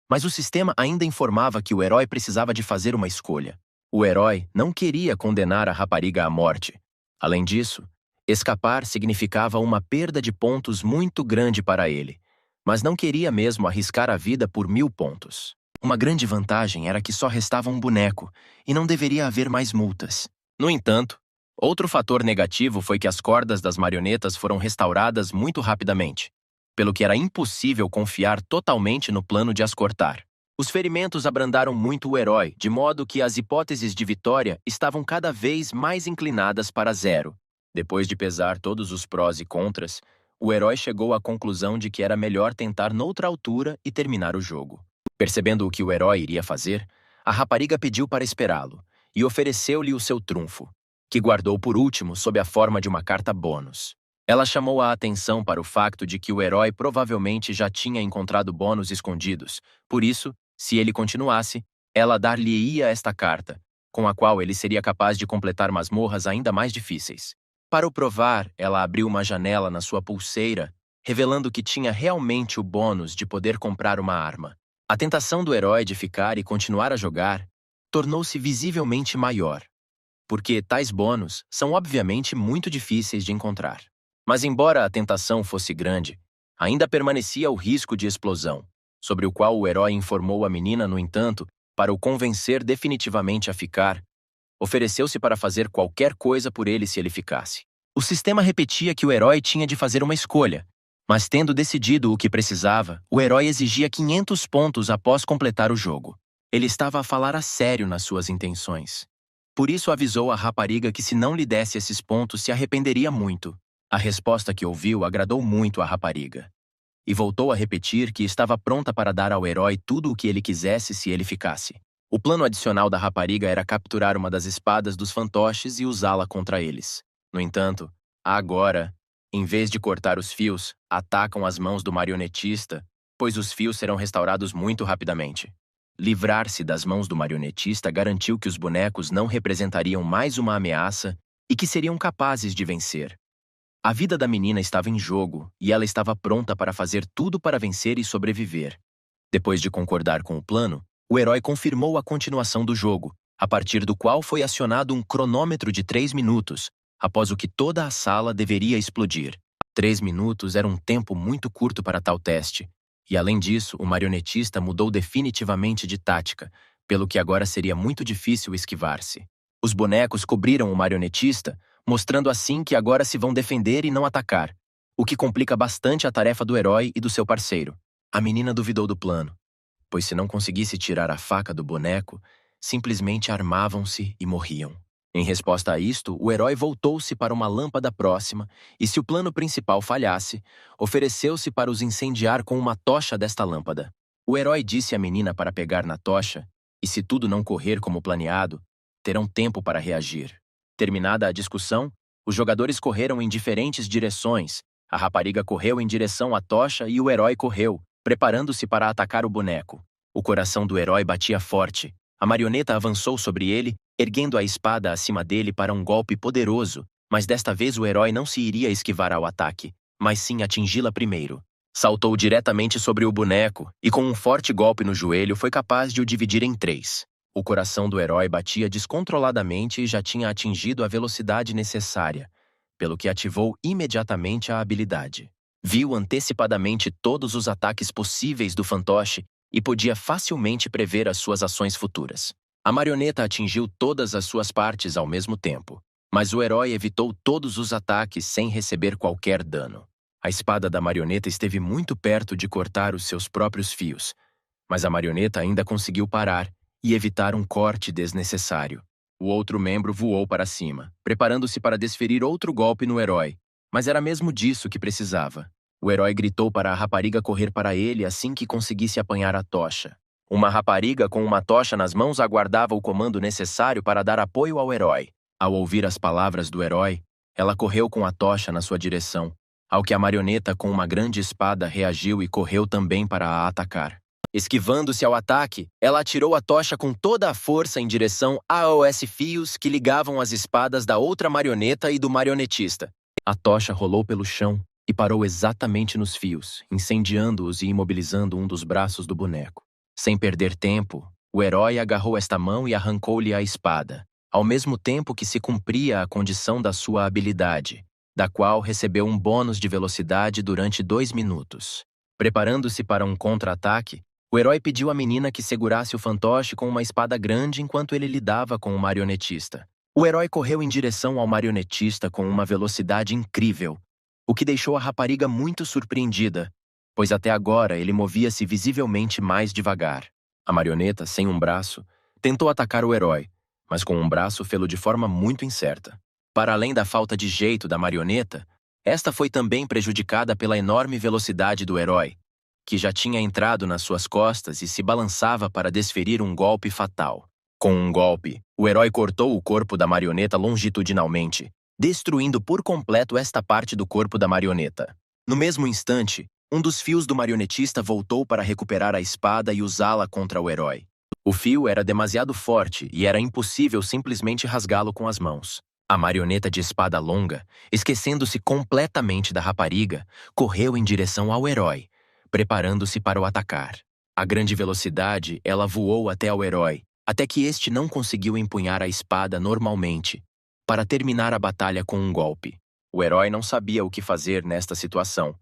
S1: Mas o sistema ainda informava que o herói precisava de fazer uma escolha. O herói não queria condenar a rapariga à morte. Além disso, escapar significava uma perda de pontos muito grande para ele, mas não queria mesmo arriscar a vida por 1000 pontos. Uma grande vantagem era que só restava um boneco e não deveria haver mais multas. No entanto, outro fator negativo foi que as cordas das marionetas foram restauradas muito rapidamente, pelo que era impossível confiar totalmente no plano de as cortar. Os ferimentos abrandaram muito o herói, de modo que as hipóteses de vitória estavam cada vez mais inclinadas para zero. Depois de pesar todos os prós e contras, o herói chegou à conclusão de que era melhor tentar noutra altura e terminar o jogo. Percebendo o que o herói iria fazer, a rapariga pediu para esperá-lo e ofereceu-lhe o seu trunfo, que guardou por último sob a forma de uma carta bônus. Ela chamou a atenção para o facto de que o herói provavelmente já tinha encontrado bônus escondidos, por isso, se ele continuasse, ela dar-lhe-ia esta carta, com a qual ele seria capaz de completar masmorras ainda mais difíceis. Para o provar, ela abriu uma janela na sua pulseira, revelando que tinha realmente o bônus de poder comprar uma arma. A tentação do herói de ficar e continuar a jogar tornou-se visivelmente maior, porque tais bônus são obviamente muito difíceis de encontrar. Mas embora a tentação fosse grande, ainda permanecia o risco de explosão, sobre o qual o herói informou a menina, no entanto, para o convencer definitivamente a ficar, ofereceu-se para fazer qualquer coisa por ele se ele ficasse. O sistema repetia que o herói tinha de fazer uma escolha, mas tendo decidido o que precisava, o herói exigia 500 pontos após completar o jogo. Ele estava a falar a sério nas suas intenções. Por isso avisou a rapariga que se não lhe desse esses pontos se arrependeria muito. A resposta que ouviu agradou muito a rapariga. E voltou a repetir que estava pronta para dar ao herói tudo o que ele quisesse se ele ficasse. O plano adicional da rapariga era capturar uma das espadas dos fantoches e usá-la contra eles. No entanto, agora, em vez de cortar os fios, atacam as mãos do marionetista, pois os fios serão restaurados muito rapidamente. Livrar-se das mãos do marionetista garantiu que os bonecos não representariam mais uma ameaça e que seriam capazes de vencer. A vida da menina estava em jogo e ela estava pronta para fazer tudo para vencer e sobreviver. Depois de concordar com o plano, o herói confirmou a continuação do jogo, a partir do qual foi acionado um cronômetro de 3 minutos, após o que toda a sala deveria explodir. 3 minutos era um tempo muito curto para tal teste, e além disso, o marionetista mudou definitivamente de tática, pelo que agora seria muito difícil esquivar-se. Os bonecos cobriram o marionetista, mostrando assim que agora se vão defender e não atacar, o que complica bastante a tarefa do herói e do seu parceiro. A menina duvidou do plano, pois se não conseguisse tirar a faca do boneco, simplesmente armavam-se e morriam. Em resposta a isto, o herói voltou-se para uma lâmpada próxima e, se o plano principal falhasse, ofereceu-se para os incendiar com uma tocha desta lâmpada. O herói disse à menina para pegar na tocha, e se tudo não correr como planeado, terão tempo para reagir. Terminada a discussão, os jogadores correram em diferentes direções. A rapariga correu em direção à tocha e o herói correu, preparando-se para atacar o boneco. O coração do herói batia forte. A marioneta avançou sobre ele, erguendo a espada acima dele para um golpe poderoso, mas desta vez o herói não se iria esquivar ao ataque, mas sim atingi-la primeiro. Saltou diretamente sobre o boneco e, com um forte golpe no joelho, foi capaz de o dividir em 3. O coração do herói batia descontroladamente e já tinha atingido a velocidade necessária, pelo que ativou imediatamente a habilidade. Viu antecipadamente todos os ataques possíveis do fantoche e podia facilmente prever as suas ações futuras. A marioneta atingiu todas as suas partes ao mesmo tempo, mas o herói evitou todos os ataques sem receber qualquer dano. A espada da marioneta esteve muito perto de cortar os seus próprios fios, mas a marioneta ainda conseguiu parar e evitar um corte desnecessário. O outro membro voou para cima, preparando-se para desferir outro golpe no herói, mas era mesmo disso que precisava. O herói gritou para a rapariga correr para ele assim que conseguisse apanhar a tocha. Uma rapariga com uma tocha nas mãos aguardava o comando necessário para dar apoio ao herói. Ao ouvir as palavras do herói, ela correu com a tocha na sua direção, ao que a marioneta com uma grande espada reagiu e correu também para a atacar. Esquivando-se ao ataque, ela atirou a tocha com toda a força em direção aos fios que ligavam as espadas da outra marioneta e do marionetista. A tocha rolou pelo chão e parou exatamente nos fios, incendiando-os e imobilizando um dos braços do boneco. Sem perder tempo, o herói agarrou esta mão e arrancou-lhe a espada, ao mesmo tempo que se cumpria a condição da sua habilidade, da qual recebeu um bônus de velocidade durante 2 minutos. Preparando-se para um contra-ataque, o herói pediu à menina que segurasse o fantoche com uma espada grande enquanto ele lidava com o marionetista. O herói correu em direção ao marionetista com uma velocidade incrível, o que deixou a rapariga muito surpreendida, pois até agora ele movia-se visivelmente mais devagar. A marioneta, sem um braço, tentou atacar o herói, mas com um braço fê-lo de forma muito incerta. Para além da falta de jeito da marioneta, Esta foi também prejudicada pela enorme velocidade do herói, que já tinha entrado nas suas costas e se balançava para desferir um golpe fatal. Com um golpe, o herói cortou o corpo da marioneta longitudinalmente, destruindo por completo esta parte do corpo da marioneta. No mesmo instante, um dos fios do marionetista voltou para recuperar a espada e usá-la contra o herói. O fio era demasiado forte e era impossível simplesmente rasgá-lo com as mãos. A marioneta de espada longa, esquecendo-se completamente da rapariga, correu em direção ao herói, preparando-se para o atacar. A grande velocidade, ela voou até ao herói, até que este não conseguiu empunhar a espada normalmente, para terminar a batalha com um golpe. O herói não sabia o que fazer nesta situação,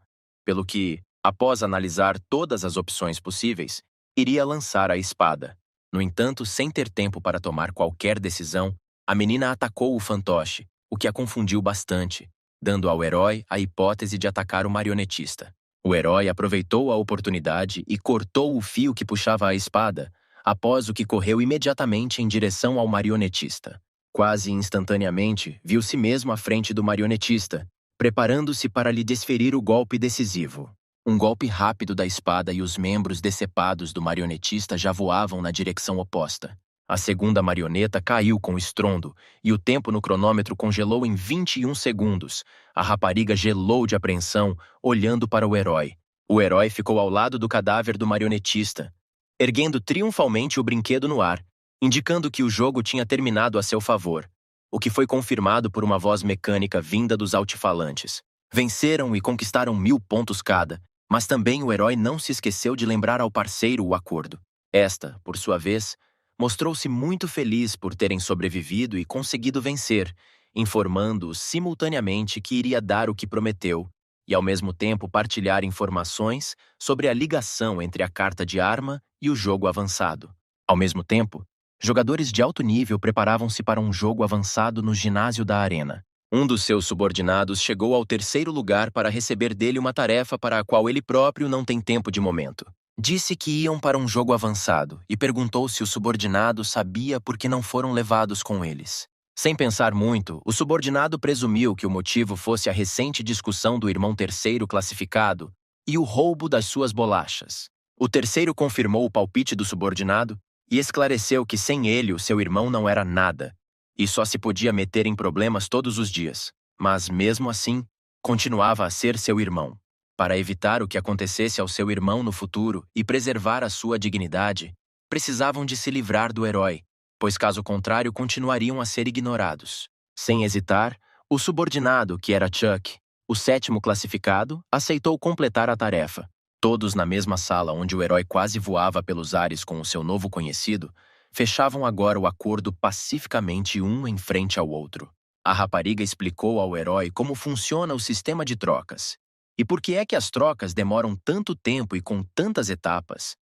S1: pelo que, após analisar todas as opções possíveis, iria lançar a espada. No entanto, sem ter tempo para tomar qualquer decisão, a menina atacou o fantoche, o que a confundiu bastante, dando ao herói a hipótese de atacar o marionetista. O herói aproveitou a oportunidade e cortou o fio que puxava a espada, após o que correu imediatamente em direção ao marionetista. Quase instantaneamente, viu-se mesmo à frente do marionetista, preparando-se para lhe desferir o golpe decisivo. Um golpe rápido da espada e os membros decepados do marionetista já voavam na direção oposta. A segunda marioneta caiu com estrondo, e o tempo no cronômetro congelou em 21 segundos. A rapariga gelou de apreensão, olhando para o herói. O herói ficou ao lado do cadáver do marionetista, erguendo triunfalmente o brinquedo no ar, indicando que o jogo tinha terminado a seu favor, o que foi confirmado por uma voz mecânica vinda dos altifalantes. Venceram e conquistaram 1000 pontos cada, mas também o herói não se esqueceu de lembrar ao parceiro o acordo. Esta, por sua vez, mostrou-se muito feliz por terem sobrevivido e conseguido vencer, informando-os simultaneamente que iria dar o que prometeu e, ao mesmo tempo, partilhar informações sobre a ligação entre a carta de arma e o jogo avançado. Ao mesmo tempo, jogadores de alto nível preparavam-se para um jogo avançado no ginásio da arena. Um dos seus subordinados chegou ao 3º lugar para receber dele uma tarefa para a qual ele próprio não tem tempo de momento. Disse que iam para um jogo avançado e perguntou se o subordinado sabia por que não foram levados com eles. Sem pensar muito, o subordinado presumiu que o motivo fosse a recente discussão do irmão terceiro classificado e o roubo das suas bolachas. O terceiro confirmou o palpite do subordinado e esclareceu que sem ele o seu irmão não era nada e só se podia meter em problemas todos os dias, mas mesmo assim, continuava a ser seu irmão. Para evitar o que acontecesse ao seu irmão no futuro e preservar a sua dignidade, precisavam de se livrar do herói, pois caso contrário continuariam a ser ignorados. Sem hesitar, o subordinado, que era Chuck, o 7º classificado, aceitou completar a tarefa. Todos na mesma sala onde o herói quase voava pelos ares com o seu novo conhecido, fechavam agora o acordo pacificamente um em frente ao outro. A rapariga explicou ao herói como funciona o sistema de trocas e por que é que as trocas demoram tanto tempo e com tantas etapas,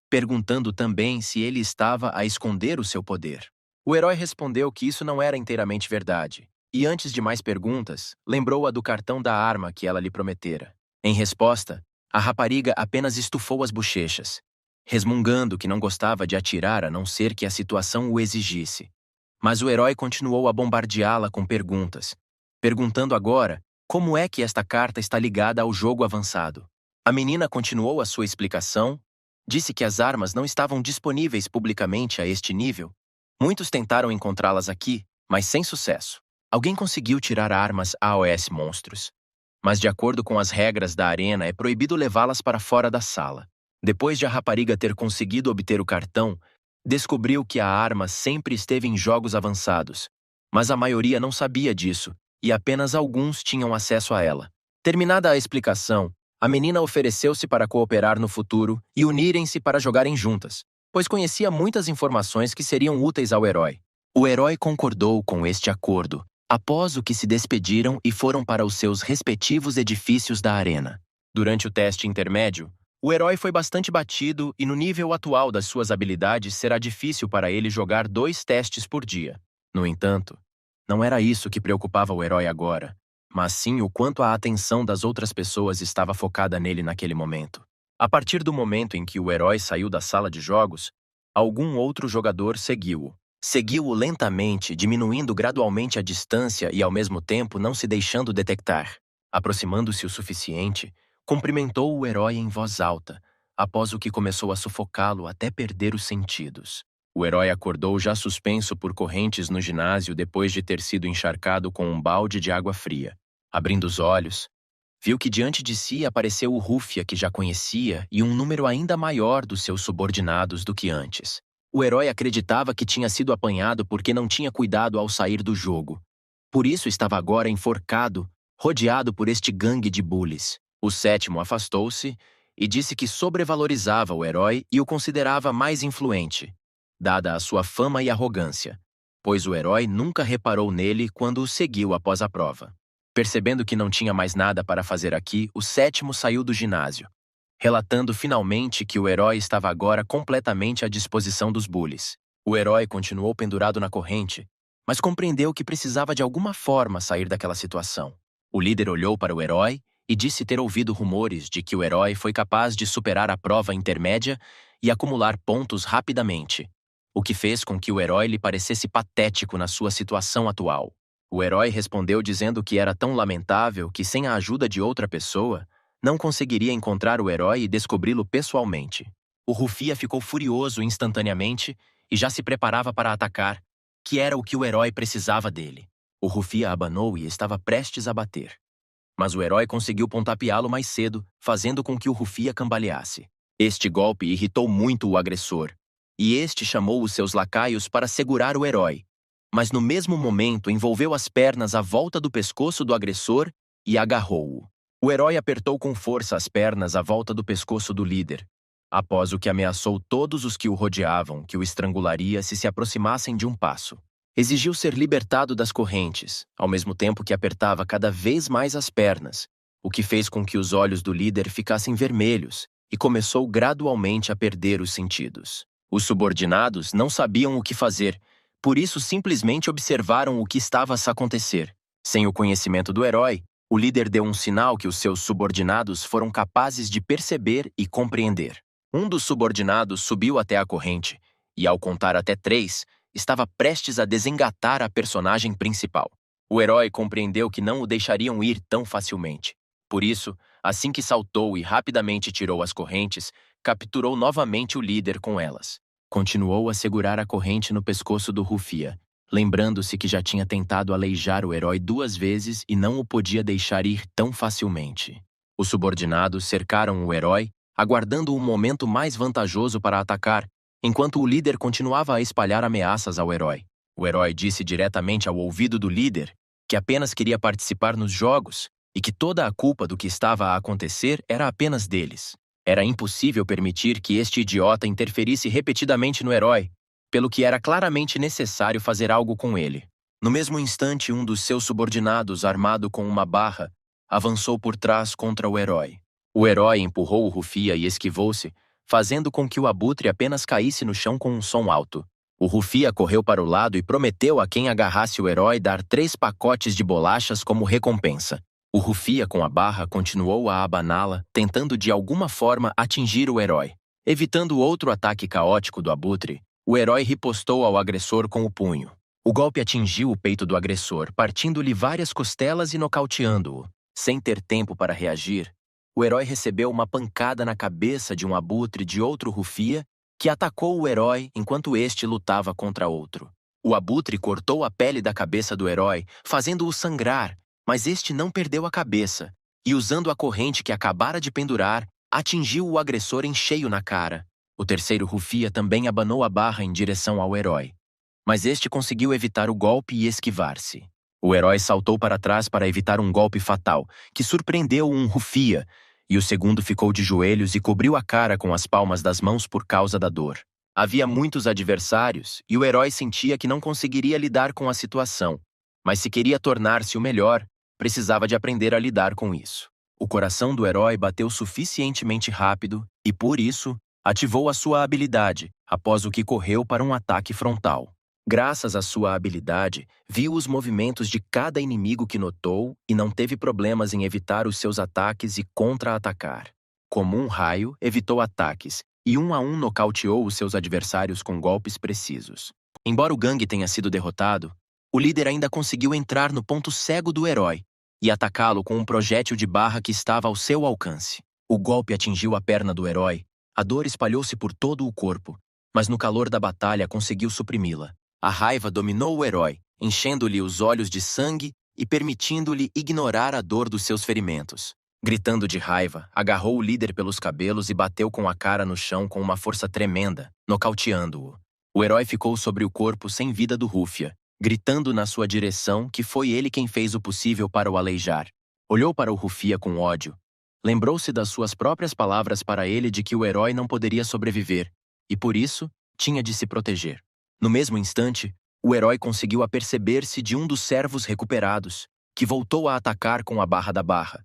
S1: perguntando também se ele estava a esconder o seu poder. O herói respondeu que isso não era inteiramente verdade, e antes de mais perguntas, lembrou-a do cartão da arma que ela lhe prometera. Em resposta, a rapariga apenas estufou as bochechas, resmungando que não gostava de atirar a não ser que a situação o exigisse. Mas o herói continuou a bombardeá-la com perguntas, perguntando agora como é que esta carta está ligada ao jogo avançado. A menina continuou a sua explicação, disse que as armas não estavam disponíveis publicamente a este nível. Muitos tentaram encontrá-las aqui, mas sem sucesso. Alguém conseguiu tirar armas AOS monstros, mas de acordo com as regras da arena é proibido levá-las para fora da sala. Depois de a rapariga ter conseguido obter o cartão, descobriu que a arma sempre esteve em jogos avançados, mas a maioria não sabia disso e apenas alguns tinham acesso a ela. Terminada a explicação, a menina ofereceu-se para cooperar no futuro e unirem-se para jogarem juntas, pois conhecia muitas informações que seriam úteis ao herói. O herói concordou com este acordo, após o que se despediram e foram para os seus respectivos edifícios da arena. Durante o teste intermédio, o herói foi bastante batido e no nível atual das suas habilidades será difícil para ele jogar 2 testes por dia. No entanto, não era isso que preocupava o herói agora, mas sim o quanto a atenção das outras pessoas estava focada nele naquele momento. A partir do momento em que o herói saiu da sala de jogos, algum outro jogador seguiu-o. Seguiu-o lentamente, diminuindo gradualmente a distância e ao mesmo tempo não se deixando detectar. Aproximando-se o suficiente, cumprimentou o herói em voz alta, após o que começou a sufocá-lo até perder os sentidos. O herói acordou já suspenso por correntes no ginásio depois de ter sido encharcado com um balde de água fria. Abrindo os olhos, viu que diante de si apareceu o Rúfia que já conhecia e um número ainda maior dos seus subordinados do que antes. O herói acreditava que tinha sido apanhado porque não tinha cuidado ao sair do jogo. Por isso estava agora enforcado, rodeado por este gangue de bullies. O sétimo afastou-se e disse que sobrevalorizava o herói e o considerava mais influente, dada a sua fama e arrogância, pois o herói nunca reparou nele quando o seguiu após a prova. Percebendo que não tinha mais nada para fazer aqui, o sétimo saiu do ginásio, relatando finalmente que o herói estava agora completamente à disposição dos bullies. O herói continuou pendurado na corrente, mas compreendeu que precisava de alguma forma sair daquela situação. O líder olhou para o herói e disse ter ouvido rumores de que o herói foi capaz de superar a prova intermédia e acumular pontos rapidamente, o que fez com que o herói lhe parecesse patético na sua situação atual. O herói respondeu dizendo que era tão lamentável que, sem a ajuda de outra pessoa, não conseguiria encontrar o herói e descobri-lo pessoalmente. O Rúfia ficou furioso instantaneamente e já se preparava para atacar, que era o que o herói precisava dele. O Rúfia abanou e estava prestes a bater. Mas o herói conseguiu pontapeá-lo mais cedo, fazendo com que o Rúfia cambaleasse. Este golpe irritou muito o agressor, e este chamou os seus lacaios para segurar o herói, mas no mesmo momento envolveu as pernas à volta do pescoço do agressor e agarrou-o. O herói apertou com força as pernas à volta do pescoço do líder, após o que ameaçou todos os que o rodeavam que o estrangularia se aproximassem de um passo. Exigiu ser libertado das correntes, ao mesmo tempo que apertava cada vez mais as pernas, o que fez com que os olhos do líder ficassem vermelhos e começou gradualmente a perder os sentidos. Os subordinados não sabiam o que fazer, por isso simplesmente observaram o que estava a acontecer. Sem o conhecimento do herói, o líder deu um sinal que os seus subordinados foram capazes de perceber e compreender. Um dos subordinados subiu até a corrente e, ao contar até 3, estava prestes a desengatar a personagem principal. O herói compreendeu que não o deixariam ir tão facilmente. Por isso, assim que saltou e rapidamente tirou as correntes, capturou novamente o líder com elas. Continuou a segurar a corrente no pescoço do Rúfia, lembrando-se que já tinha tentado aleijar o herói 2 vezes e não o podia deixar ir tão facilmente. Os subordinados cercaram o herói, aguardando um momento mais vantajoso para atacar, enquanto o líder continuava a espalhar ameaças ao herói. O herói disse diretamente ao ouvido do líder que apenas queria participar nos jogos e que toda a culpa do que estava a acontecer era apenas deles. Era impossível permitir que este idiota interferisse repetidamente no herói, pelo que era claramente necessário fazer algo com ele. No mesmo instante, um dos seus subordinados, armado com uma barra, avançou por trás contra o herói. O herói empurrou o Rúfia e esquivou-se, fazendo com que o abutre apenas caísse no chão com um som alto. O Rúfia correu para o lado e prometeu a quem agarrasse o herói dar 3 pacotes de bolachas como recompensa. O Rúfia com a barra continuou a abaná-la, tentando de alguma forma atingir o herói. Evitando outro ataque caótico do abutre, o herói ripostou ao agressor com o punho. O golpe atingiu o peito do agressor, partindo-lhe várias costelas e nocauteando-o. Sem ter tempo para reagir, o herói recebeu uma pancada na cabeça de um abutre de outro Rúfia que atacou o herói enquanto este lutava contra outro. O abutre cortou a pele da cabeça do herói, fazendo-o sangrar, mas este não perdeu a cabeça e, usando a corrente que acabara de pendurar, atingiu o agressor em cheio na cara. O terceiro Rúfia também abanou a barra em direção ao herói, mas este conseguiu evitar o golpe e esquivar-se. O herói saltou para trás para evitar um golpe fatal, que surpreendeu um Rúfia, e o segundo ficou de joelhos e cobriu a cara com as palmas das mãos por causa da dor. Havia muitos adversários, e o herói sentia que não conseguiria lidar com a situação, mas se queria tornar-se o melhor, precisava de aprender a lidar com isso. O coração do herói bateu suficientemente rápido e, por isso, ativou a sua habilidade, após o que correu para um ataque frontal. Graças à sua habilidade, viu os movimentos de cada inimigo que notou e não teve problemas em evitar os seus ataques e contra-atacar. Como um raio, evitou ataques e um a um nocauteou os seus adversários com golpes precisos. Embora o gangue tenha sido derrotado, o líder ainda conseguiu entrar no ponto cego do herói e atacá-lo com um projétil de barra que estava ao seu alcance. O golpe atingiu a perna do herói, a dor espalhou-se por todo o corpo, mas no calor da batalha conseguiu suprimi-la. A raiva dominou o herói, enchendo-lhe os olhos de sangue e permitindo-lhe ignorar a dor dos seus ferimentos. Gritando de raiva, agarrou o líder pelos cabelos e bateu com a cara no chão com uma força tremenda, nocauteando-o. O herói ficou sobre o corpo sem vida do Rúfia, gritando na sua direção que foi ele quem fez o possível para o aleijar. Olhou para o Rúfia com ódio. Lembrou-se das suas próprias palavras para ele de que o herói não poderia sobreviver, e por isso tinha de se proteger. No mesmo instante, o herói conseguiu aperceber-se de um dos servos recuperados, que voltou a atacar com a barra da barra.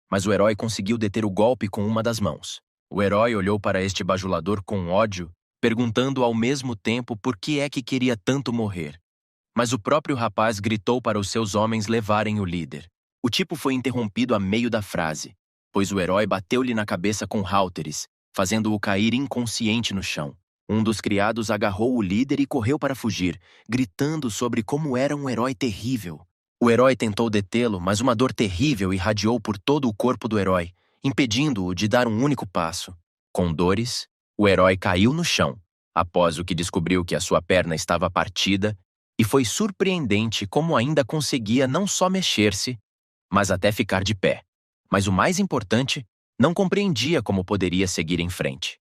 S1: Mas o herói conseguiu deter o golpe com uma das mãos. O herói olhou para este bajulador com ódio, perguntando ao mesmo tempo por que é que queria tanto morrer. Mas o próprio rapaz gritou para os seus homens levarem o líder. O tipo foi interrompido a meio da frase, pois o herói bateu-lhe na cabeça com hálteres, fazendo-o cair inconsciente no chão. Um dos criados agarrou o líder e correu para fugir, gritando sobre como era um herói terrível. O herói tentou detê-lo, mas uma dor terrível irradiou por todo o corpo do herói, impedindo-o de dar um único passo. Com dores, o herói caiu no chão, após o que descobriu que a sua perna estava partida, e foi surpreendente como ainda conseguia não só mexer-se, mas até ficar de pé. Mas o mais importante, não compreendia como poderia seguir em frente.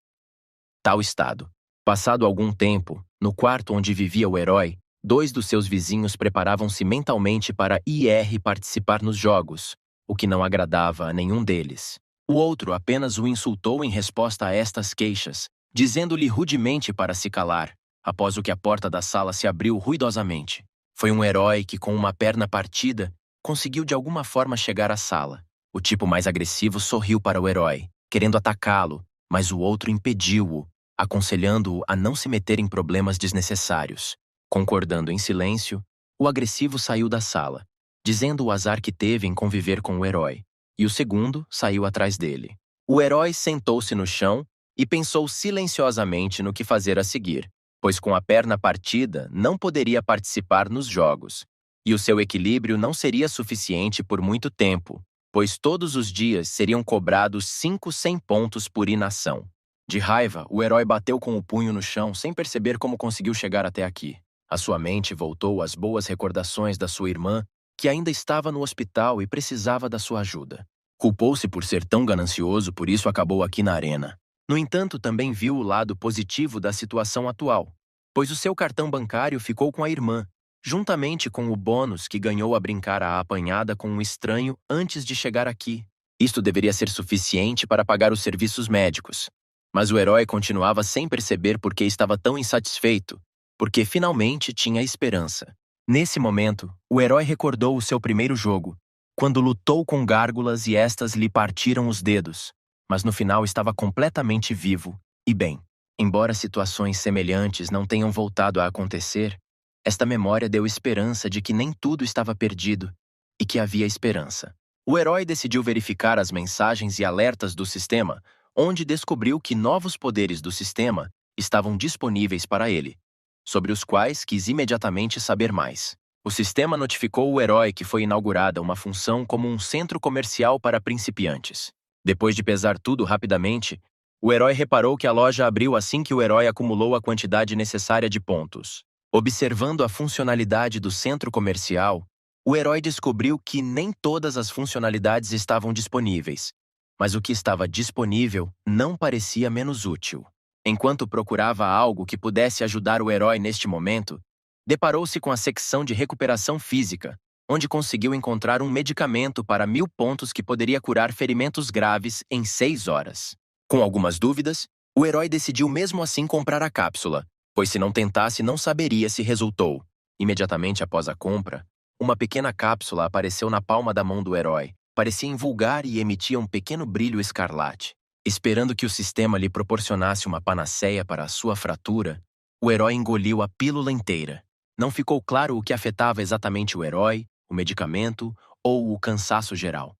S1: Tal estado. Passado algum tempo, no quarto onde vivia o herói, 2 dos seus vizinhos preparavam-se mentalmente para ir participar nos jogos, o que não agradava a nenhum deles. O outro apenas o insultou em resposta a estas queixas, dizendo-lhe rudemente para se calar, após o que a porta da sala se abriu ruidosamente. Foi um herói que, com uma perna partida, conseguiu de alguma forma chegar à sala. O tipo mais agressivo sorriu para o herói, querendo atacá-lo, mas o outro impediu-o, aconselhando-o a não se meter em problemas desnecessários. Concordando em silêncio, o agressivo saiu da sala, dizendo o azar que teve em conviver com o herói, e o segundo saiu atrás dele. O herói sentou-se no chão e pensou silenciosamente no que fazer a seguir, pois com a perna partida não poderia participar nos jogos, e o seu equilíbrio não seria suficiente por muito tempo, pois todos os dias seriam cobrados 100 pontos por inação. De raiva, o herói bateu com o punho no chão sem perceber como conseguiu chegar até aqui. A sua mente voltou às boas recordações da sua irmã, que ainda estava no hospital e precisava da sua ajuda. Culpou-se por ser tão ganancioso, por isso acabou aqui na arena. No entanto, também viu o lado positivo da situação atual, pois o seu cartão bancário ficou com a irmã, juntamente com o bônus que ganhou a brincar à apanhada com um estranho antes de chegar aqui. Isto deveria ser suficiente para pagar os serviços médicos. Mas o herói continuava sem perceber por que estava tão insatisfeito, porque finalmente tinha esperança. Nesse momento, o herói recordou o seu primeiro jogo, quando lutou com gárgulas e estas lhe partiram os dedos, mas no final estava completamente vivo e bem. Embora situações semelhantes não tenham voltado a acontecer, esta memória deu esperança de que nem tudo estava perdido e que havia esperança. O herói decidiu verificar as mensagens e alertas do sistema, onde descobriu que novos poderes do sistema estavam disponíveis para ele, sobre os quais quis imediatamente saber mais. O sistema notificou o herói que foi inaugurada uma função como um centro comercial para principiantes. Depois de pesar tudo rapidamente, o herói reparou que a loja abriu assim que o herói acumulou a quantidade necessária de pontos. Observando a funcionalidade do centro comercial, o herói descobriu que nem todas as funcionalidades estavam disponíveis, mas o que estava disponível não parecia menos útil. Enquanto procurava algo que pudesse ajudar o herói neste momento, deparou-se com a secção de recuperação física, onde conseguiu encontrar um medicamento para 1000 pontos que poderia curar ferimentos graves em 6 horas. Com algumas dúvidas, o herói decidiu mesmo assim comprar a cápsula, pois se não tentasse não saberia se resultou. Imediatamente após a compra, uma pequena cápsula apareceu na palma da mão do herói. Parecia invulgar e emitia um pequeno brilho escarlate. Esperando que o sistema lhe proporcionasse uma panaceia para a sua fratura, o herói engoliu a pílula inteira. Não ficou claro o que afetava exatamente o herói, o medicamento ou o cansaço geral.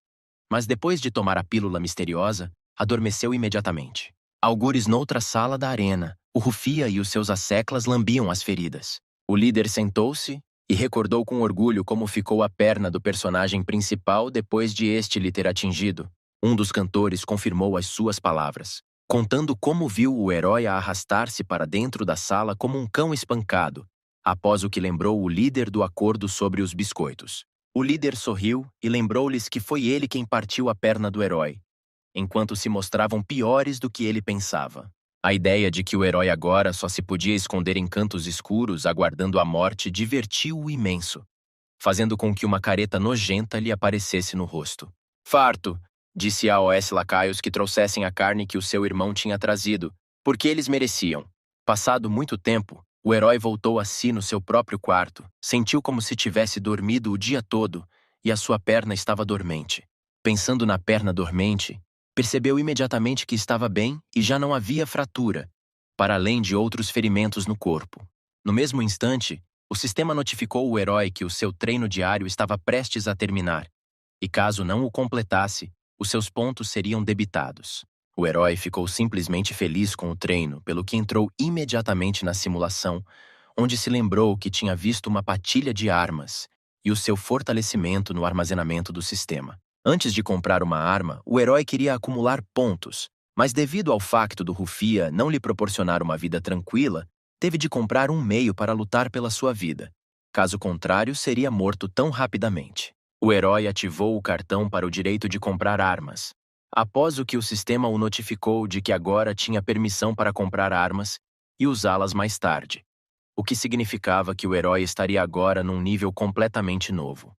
S1: Mas depois de tomar a pílula misteriosa, adormeceu imediatamente. Algures noutra sala da arena, o Rúfia e os seus asseclas lambiam as feridas. O líder sentou-se e recordou com orgulho como ficou a perna do personagem principal depois de este lhe ter atingido. Um dos cantores confirmou as suas palavras, contando como viu o herói a arrastar-se para dentro da sala como um cão espancado, após o que lembrou o líder do acordo sobre os biscoitos. O líder sorriu e lembrou-lhes que foi ele quem partiu a perna do herói, enquanto se mostravam piores do que ele pensava. A ideia de que o herói agora só se podia esconder em cantos escuros aguardando a morte divertiu-o imenso, fazendo com que uma careta nojenta lhe aparecesse no rosto. Farto, disse a OS lacaios que trouxessem a carne que o seu irmão tinha trazido, porque eles mereciam. Passado muito tempo, o herói voltou a si no seu próprio quarto, sentiu como se tivesse dormido o dia todo e a sua perna estava dormente. Pensando na perna dormente, percebeu imediatamente que estava bem e já não havia fratura, para além de outros ferimentos no corpo. No mesmo instante, o sistema notificou o herói que o seu treino diário estava prestes a terminar, e caso não o completasse, os seus pontos seriam debitados. O herói ficou simplesmente feliz com o treino, pelo que entrou imediatamente na simulação, onde se lembrou que tinha visto uma patilha de armas e o seu fortalecimento no armazenamento do sistema. Antes de comprar uma arma, o herói queria acumular pontos, mas devido ao facto do Rufia não lhe proporcionar uma vida tranquila, teve de comprar um meio para lutar pela sua vida. Caso contrário, seria morto tão rapidamente. O herói ativou o cartão para o direito de comprar armas, após o que o sistema o notificou de que agora tinha permissão para comprar armas e usá-las mais tarde, o que significava que o herói estaria agora num nível completamente novo.